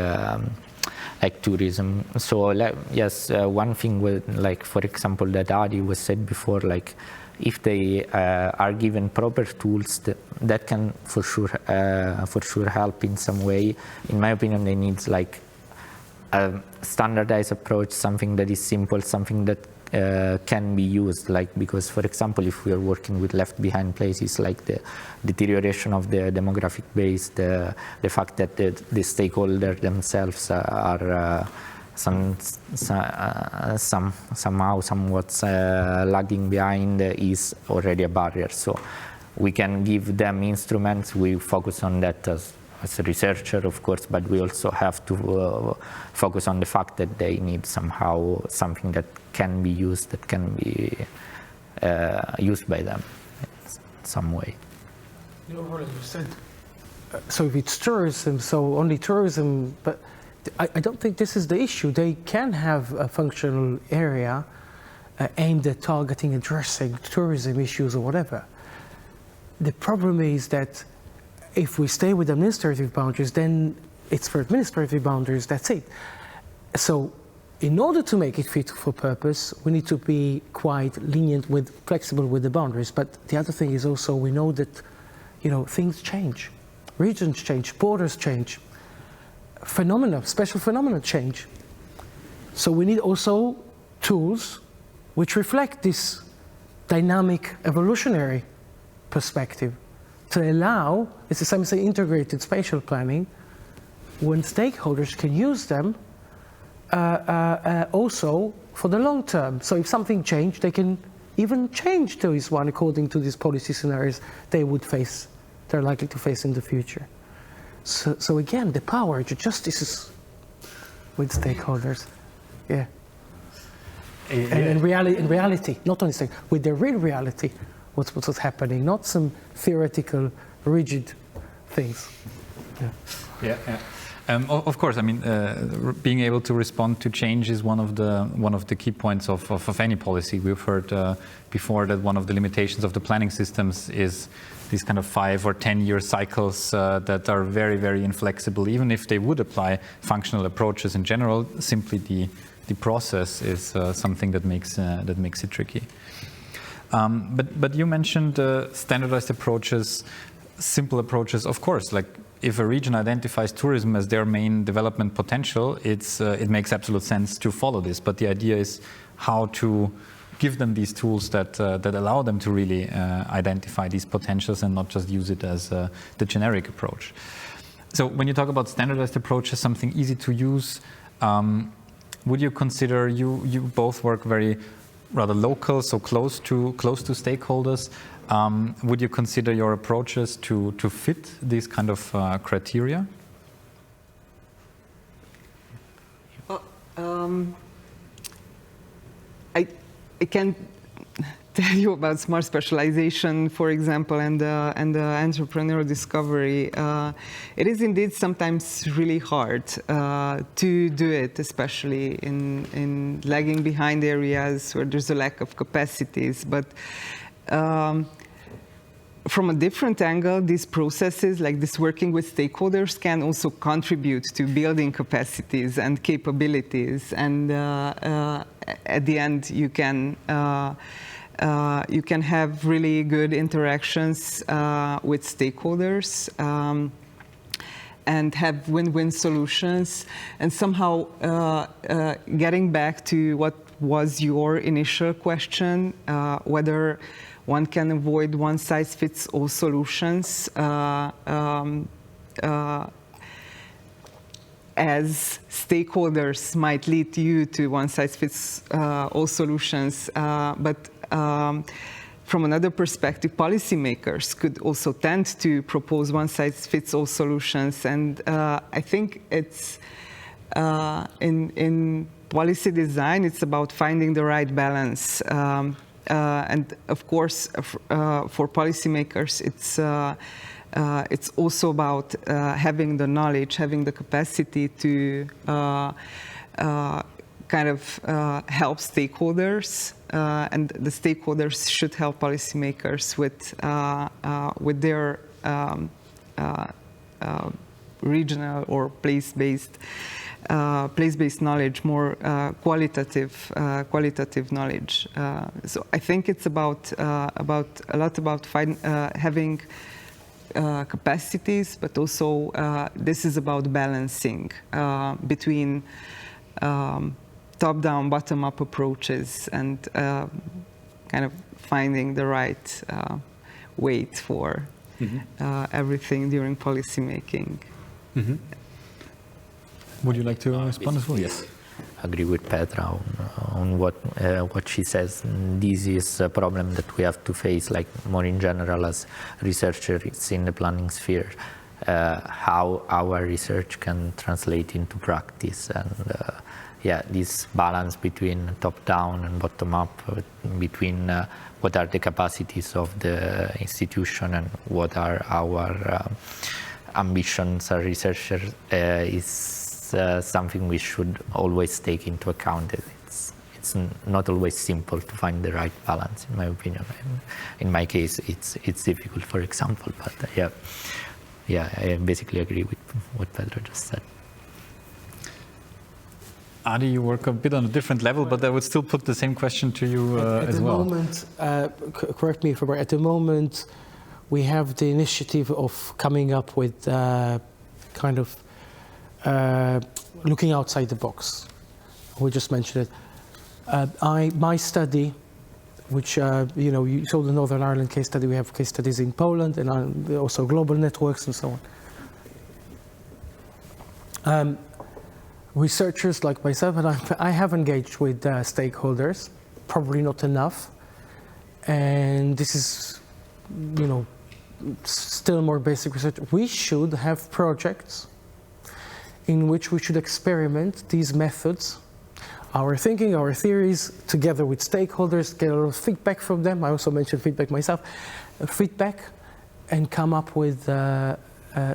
tourism. So yes, one thing with, like, for example, that Adi was said before, like if they are given proper tools, that can for sure help in some way. In my opinion, they need like a standardized approach, something that is simple, something that can be used, like, because for example, if we are working with left behind places, like the deterioration of the demographic base, the fact that the stakeholders themselves are somehow somewhat lagging behind is already a barrier. So we can give them instruments. We focus on that as a researcher, of course, but we also have to focus on the fact that they need somehow something that can be used, that can be used by them in some way. You know, Roland, you said, so if it's tourism, so only tourism, but I don't think this is the issue. They can have a functional area aimed at targeting, addressing tourism issues or whatever. The problem is that if we stay with administrative boundaries, then it's for administrative boundaries, that's it. So in order to make it fit for purpose, we need to be quite lenient flexible with the boundaries. But the other thing is also, we know that, you know, things change. Regions change, borders change, special phenomena change. So we need also tools which reflect this dynamic evolutionary perspective to allow, it's the same as integrated spatial planning, when stakeholders can use them also for the long term. So if something changed, they can even change to this one according to these policy scenarios they're likely to face in the future. So again, the power, the justice is with stakeholders. Yeah. And in reality, not only with the real reality, what's happening, not some theoretical, rigid things. Yeah. Of course, I mean, being able to respond to change is one of the key points of any policy. We've heard before that one of the limitations of the planning systems is these kind of 5 or 10 year cycles that are very, very inflexible. Even if they would apply functional approaches in general, simply the process is something that makes it tricky. But you mentioned standardized approaches, simple approaches. Of course, like if a region identifies tourism as their main development potential, it makes absolute sense to follow this. But the idea is how to give them these tools that allow them to really identify these potentials and not just use it as the generic approach. So when you talk about standardized approaches, something easy to use, would you consider, you both work very rather local, so close to stakeholders, would you consider your approaches to fit these kind of criteria? Well, I can tell you about smart specialization, for example, and the entrepreneurial discovery. It is indeed sometimes really hard to do it, especially in lagging behind areas where there's a lack of capacities. But from a different angle, these processes, like this working with stakeholders, can also contribute to building capacities and capabilities. And at the end, you can have really good interactions with stakeholders and have win-win solutions. And somehow getting back to what was your initial question, whether one can avoid one-size-fits-all solutions as stakeholders might lead you to one-size-fits-all solutions. But from another perspective, policymakers could also tend to propose one-size-fits-all solutions. And I think it's in policy design, it's about finding the right balance. And of course, for policymakers, it's also about having the knowledge, having the capacity to kind of help stakeholders, and the stakeholders should help policymakers with their regional or place-based knowledge, more qualitative knowledge. So I think it's about having capacities, but also this is about balancing between top-down, bottom-up approaches and kind of finding the right weight for everything during policy making. Mm-hmm. Would you like to respond as well? Yes. Agree with Petra on what she says. This is a problem that we have to face, like more in general as researchers in the planning sphere. How our research can translate into practice, and this balance between top-down and bottom-up, between what are the capacities of the institution and what are our ambitions as researchers is something we should always take into account. It's not always simple to find the right balance, in my opinion. In my case, it's difficult, for example. But I basically agree with what Petra just said. Adi, you work a bit on a different level, but I would still put the same question to you as well. At the moment, correct me if I'm wrong, at the moment we have the initiative of coming up with kind of looking outside the box. We just mentioned it. My study, which you saw the Northern Ireland case study, we have case studies in Poland and also global networks and so on. Researchers like myself, and I have engaged with stakeholders, probably not enough, and this is, still more basic research. We should have projects in which we should experiment these methods, our thinking, our theories, together with stakeholders, get a lot of feedback from them. I also mentioned feedback myself, and come up with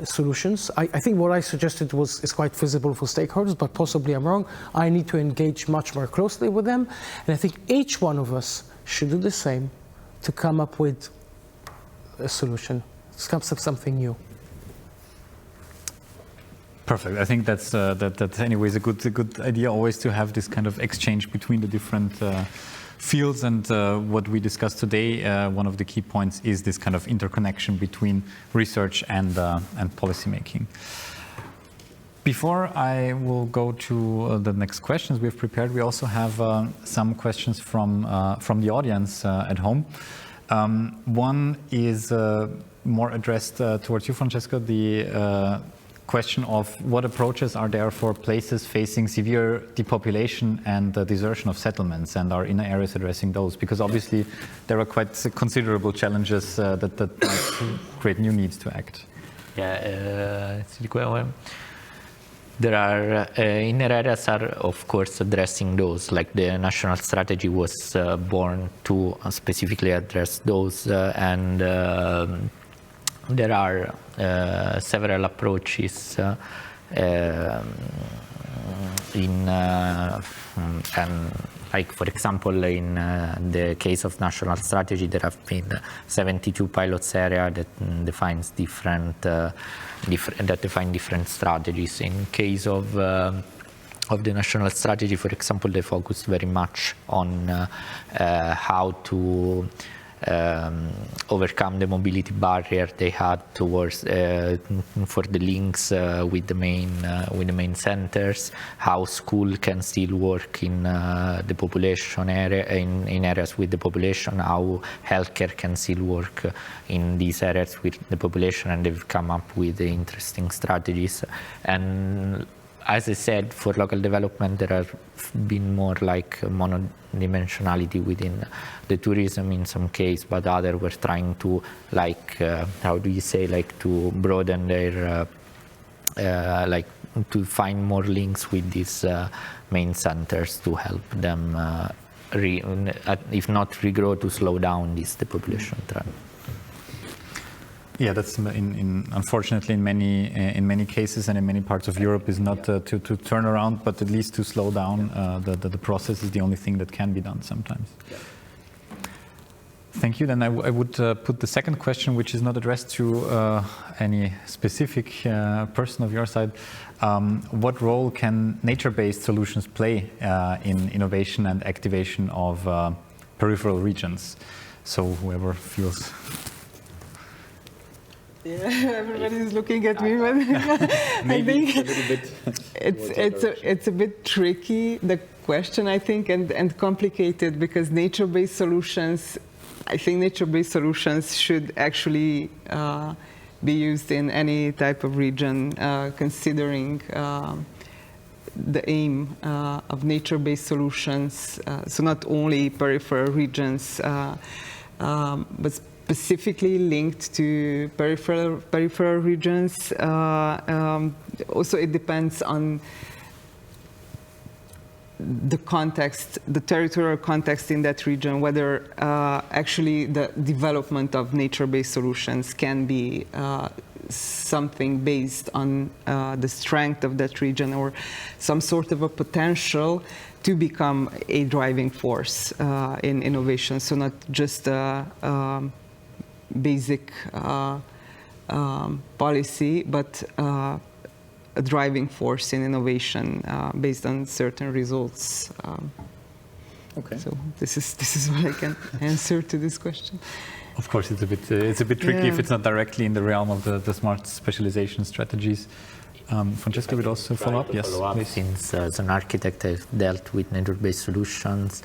solutions. I think what I suggested is quite feasible for stakeholders, but possibly I'm wrong. I need to engage much more closely with them, and I think each one of us should do the same to come up with a solution, to come up with something new. Perfect. I think that's anyways a good idea always to have this kind of exchange between the different fields, and what we discussed today, one of the key points is this kind of interconnection between research and policy making. Before I will go to the next questions we've prepared, we also have some questions from the audience at home. One is more addressed towards you, Francesco, the question of what approaches are there for places facing severe depopulation and desertion of settlements, and are inner areas addressing those? Because obviously there are quite considerable challenges that might create new needs to act. There are inner areas are of course addressing those, like the national strategy was born to specifically address those, and there are several approaches like for example in the case of national strategy there have been 72 pilots area that defines different strategies. In case of the national strategy, for example, they focused very much on how to overcome the mobility barrier they had towards for the links with the main centers, how school can still work in the population area, in areas with the population, how healthcare can still work in these areas with the population, and they've come up with interesting strategies. And as I said, for local development, there have been more like monodimensionality within the tourism in some case, but others were trying to, like, how do you say, like, to broaden their, like, to find more links with these main centers to help them if not regrow, to slow down this depopulation trend. Yeah, that's unfortunately in many cases and in many parts of Europe is not to turn around, but at least to slow down the process is the only thing that can be done sometimes. Yeah. Thank you. Then I would put the second question, which is not addressed to any specific person of your side. What role can nature-based solutions play in innovation and activation of peripheral regions? So whoever feels. Yeah, everybody's looking at me, but maybe a little bit. It's a bit tricky, the question, I think, and complicated, because nature-based solutions, I think nature-based solutions should actually be used in any type of region, considering the aim of nature-based solutions. So not only peripheral regions, but specifically linked to peripheral regions. Also, it depends on the context, the territorial context in that region, whether actually the development of nature-based solutions can be something based on the strength of that region or some sort of a potential to become a driving force in innovation. So not just basic policy, but a driving force in innovation based on certain results. Okay. So this is what I can answer to this question. Of course, it's a bit tricky if it's not directly in the realm of the smart specialization strategies. Francesco would also follow up. Yes, please. Since as an architect, I've dealt with nature-based solutions.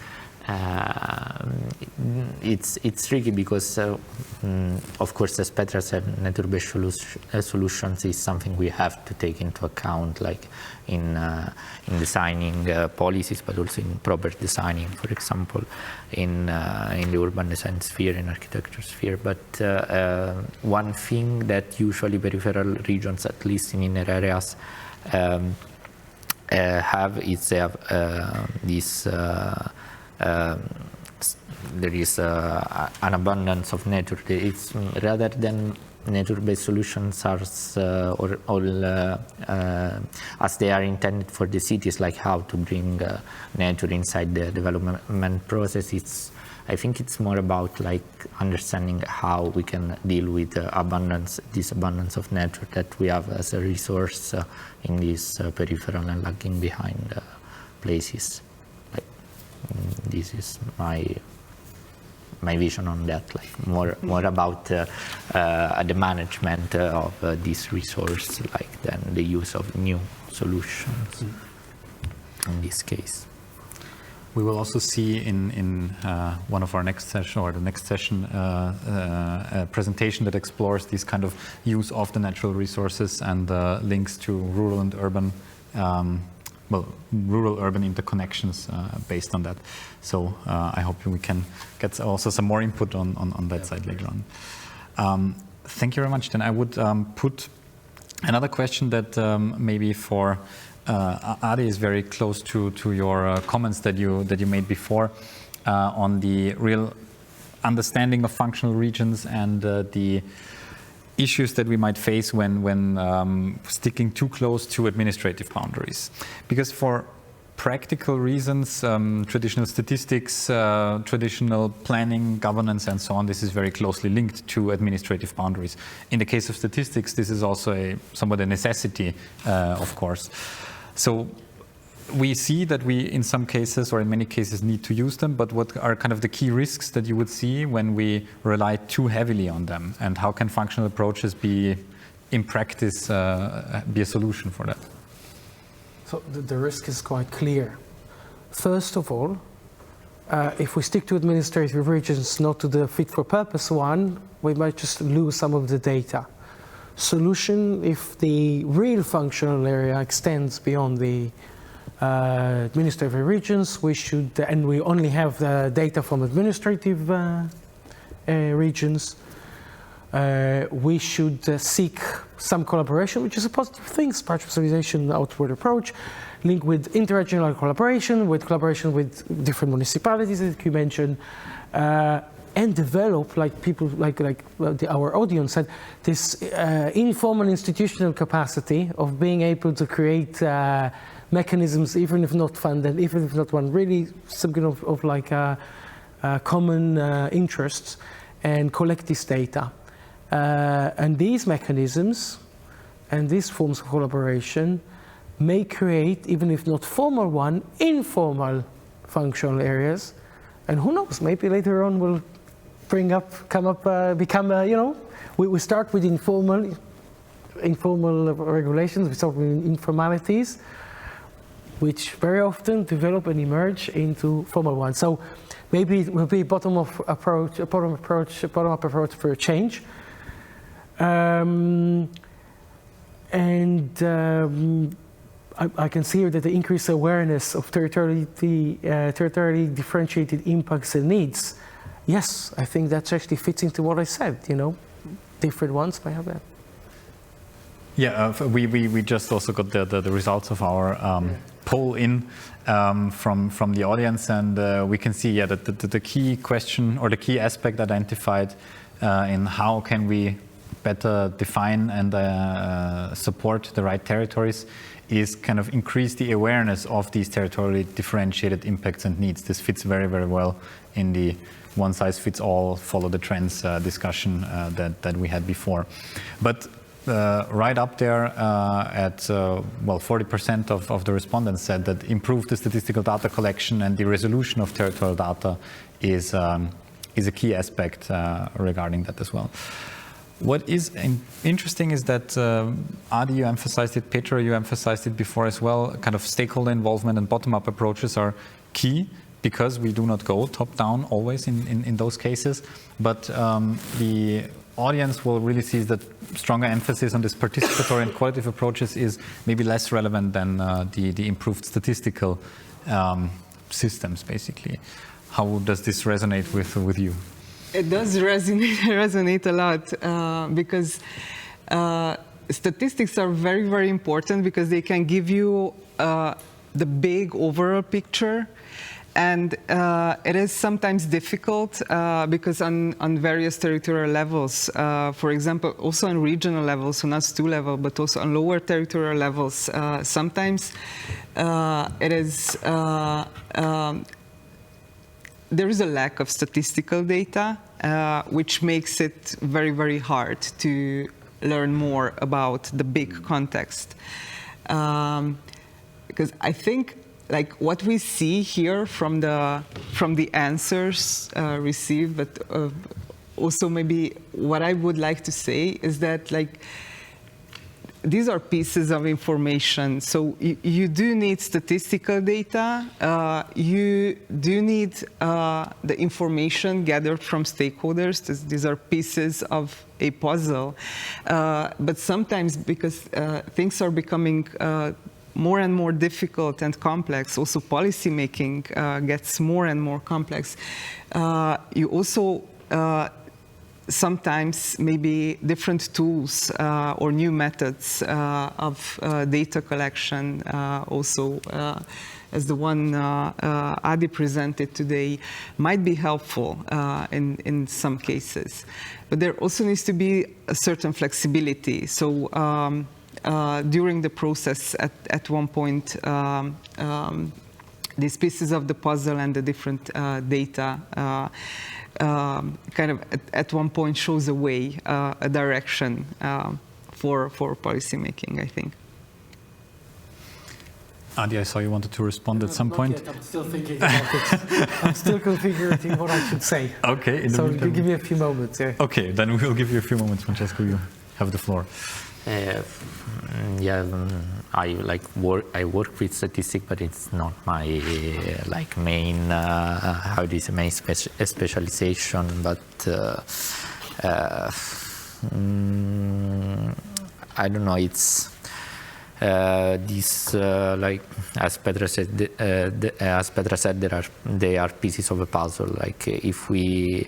It's tricky because, of course, as Petra said, nature-based solutions is something we have to take into account, like in designing policies, but also in proper designing, for example, in the urban design sphere, in architecture sphere. But one thing that usually peripheral regions, at least in inner areas, have is they have this. There is an abundance of nature. It's rather than nature-based solutions as as they are intended for the cities, like how to bring nature inside the development process. I think it's more about like understanding how we can deal with this abundance of nature that we have as a resource in these peripheral and lagging behind places. This is my vision on that, like more about the management of this resource, like than the use of new solutions in this case. We will also see in one of our next session or the next session a presentation that explores this kind of use of the natural resources and links to rural and urban rural-urban interconnections based on that. So I hope we can get also some more input on that side later on. Thank you very much. Then I would put another question that maybe for Adi is very close to your comments that you made before on the real understanding of functional regions and the issues that we might face when sticking too close to administrative boundaries. Because for practical reasons, traditional statistics, traditional planning, governance, and so on, this is very closely linked to administrative boundaries. In the case of statistics, this is also somewhat a necessity, of course. So we see that we, in some cases or in many cases, need to use them, but what are kind of the key risks that you would see when we rely too heavily on them? And how can functional approaches be, in practice, be a solution for that? So the risk is quite clear. First of all, if we stick to administrative regions, not to the fit-for-purpose one, we might just lose some of the data. Solution, if the real functional area extends beyond the administrative regions, we should, and we only have the data from administrative regions, we should seek some collaboration, which is a positive thing, spatial specialization outward approach, linked with interregional collaboration with different municipalities, as you mentioned, and develop, like people, like our audience said, this informal institutional capacity of being able to create mechanisms, even if not funded, even if not one, really something of like common interests, and collect this data. And these mechanisms and these forms of collaboration may create, even if not formal one, informal functional areas. And who knows, maybe later on we'll become, you know, we start with informal regulations, we start with informalities, which very often develop and emerge into formal ones. So maybe it will be bottom-up approach for a change. I can see here that the increased awareness of territorially differentiated impacts and needs. Yes, I think that actually fits into what I said, you know, different ones may have that. Yeah, we just also got the results of our poll in from the audience, and we can see that the key question or the key aspect identified in how can we better define and support the right territories is kind of increase the awareness of these territorially differentiated impacts and needs. This fits very, very well in the one size fits all, follow the trends discussion that we had before. But right up there at 40% of the respondents said that improved statistical data collection and the resolution of territorial data is a key aspect regarding that as well. What is interesting is that Adi, you emphasized it, Petra, you emphasized it before as well, kind of stakeholder involvement and bottom-up approaches are key because we do not go top-down always in those cases, but the audience will really see that stronger emphasis on this participatory and qualitative approaches is maybe less relevant than the improved statistical systems, basically. How does this resonate with you? It does resonate a lot because statistics are very, very important because they can give you the big overall picture. And it is sometimes difficult because on various territorial levels, for example, also on regional levels, so not NUTS2 level, but also on lower territorial levels, sometimes it is there is a lack of statistical data, which makes it very, very hard to learn more about the big context. Because I think, like what we see here from the answers received, but also maybe what I would like to say is that like these are pieces of information. So you do need statistical data. You do need the information gathered from stakeholders. These are pieces of a puzzle. But sometimes because things are becoming more and more difficult and complex, also policy making gets more and more complex. You also sometimes maybe different tools or new methods of data collection also as the one Adi presented today might be helpful in some cases. But there also needs to be a certain flexibility. So during the process at one point these pieces of the puzzle and the different data kind of at one point shows a way, a direction for policy making, I think. Adi, I saw you wanted to respond at some point. Yet. I'm still thinking about it. I'm still configuring what I should say. Okay. So you give me a few moments. Yeah. Okay, then we'll give you a few moments, Francesco. You have the floor. Yeah, I work with statistics, but it's not my main main specialization. But I don't know. It's These, like as Petra said, they are pieces of a puzzle. Like if we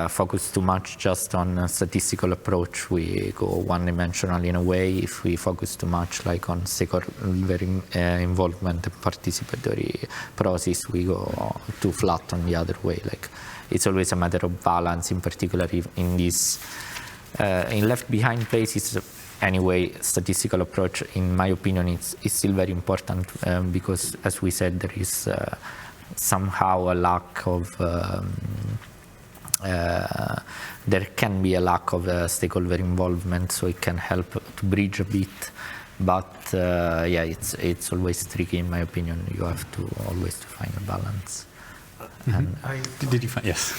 focus too much just on a statistical approach, we go one-dimensional in a way. If we focus too much like on stakeholder involvement and participatory process, we go too flat on the other way. Like it's always a matter of balance, in particular in this in left behind places. Anyway, statistical approach, in my opinion, is still very important because, as we said, there is somehow a lack of there can be a lack of stakeholder involvement, so it can help to bridge a bit. But yeah, it's always tricky, in my opinion. You have to always find a balance. Did you find? Yes.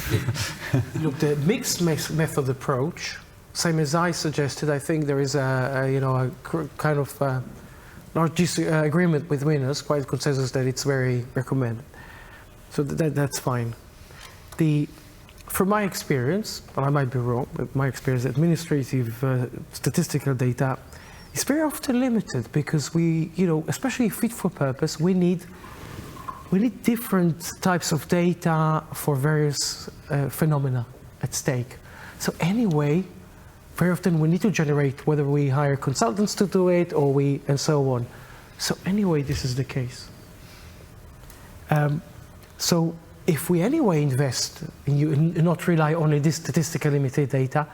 Look, the mixed method approach, same as I suggested, I think there is a kind of not disagreement between us, quite consensus that it's very recommended. So that's fine. From my experience, and I might be wrong, but my experience, administrative statistical data is very often limited because we, especially fit for purpose, we need different types of data for various phenomena at stake. So anyway, very often we need to generate, whether we hire consultants to do it or and so on. So anyway, this is the case. So if we anyway invest in not rely on this statistically limited data,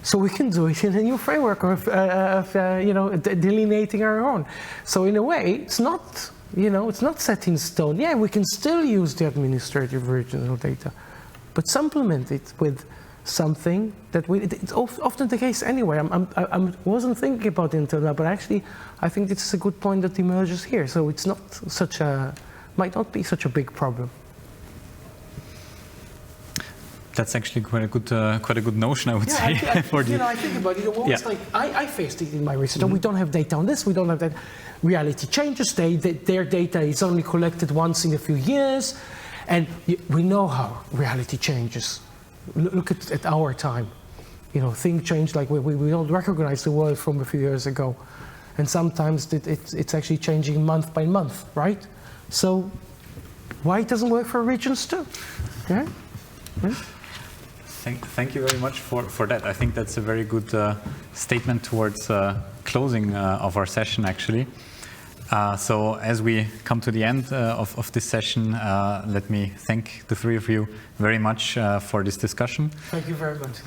so we can do it in a new framework of delineating our own. So in a way, it's not, it's not set in stone. Yeah, we can still use the administrative regional data, but supplement it with something that it's often the case anyway. I wasn't thinking about it until now, but actually, I think this is a good point that emerges here. So it's not might not be such a big problem. That's actually quite a good notion, I would say. I think about it. Like I faced it in my research. We don't have data on this. We don't have that. Reality changes. Their data is only collected once in a few years, and we know how reality changes. Look at our time. Things change. Like we don't recognize the world from a few years ago, and sometimes it's actually changing month by month, right? So why it doesn't work for regions too? Yeah. Thank you very much for that. I think that's a very good statement towards closing of our session, actually. So as we come to the end of this session, let me thank the three of you very much for this discussion. Thank you very much.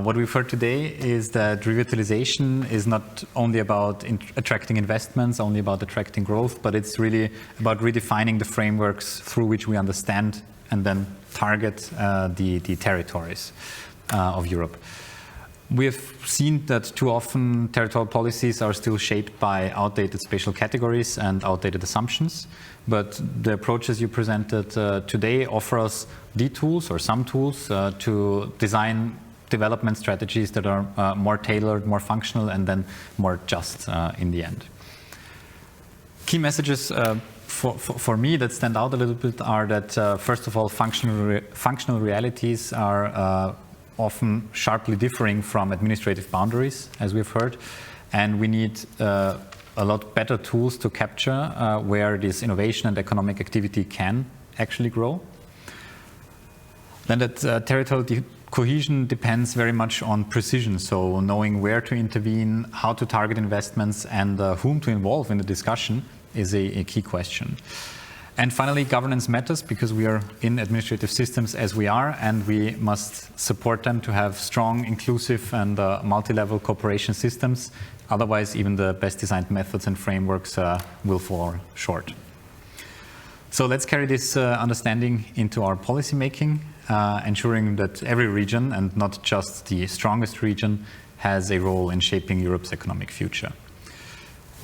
What we've heard today is that revitalization is not only about attracting investments, only about attracting growth, but it's really about redefining the frameworks through which we understand and then target the territories of Europe. We have seen that too often territorial policies are still shaped by outdated spatial categories and outdated assumptions, but the approaches you presented today offer us the tools or some tools to design development strategies that are more tailored, more functional, and then more just in the end. Key messages for me that stand out a little bit are that first of all, functional realities are often sharply differing from administrative boundaries, as we've heard, and we need a lot better tools to capture where this innovation and economic activity can actually grow. Then that territorial cohesion depends very much on precision, so knowing where to intervene, how to target investments, and whom to involve in the discussion is a key question. And finally, governance matters because we are in administrative systems as we are, and we must support them to have strong, inclusive, and multi-level cooperation systems. Otherwise, even the best designed methods and frameworks will fall short. So let's carry this understanding into our policy making, ensuring that every region, and not just the strongest region, has a role in shaping Europe's economic future.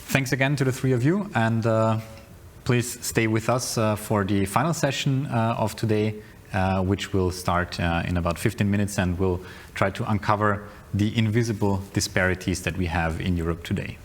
Thanks again to the three of you, and please stay with us for the final session of today, which will start in about 15 minutes, and we'll try to uncover the invisible disparities that we have in Europe today.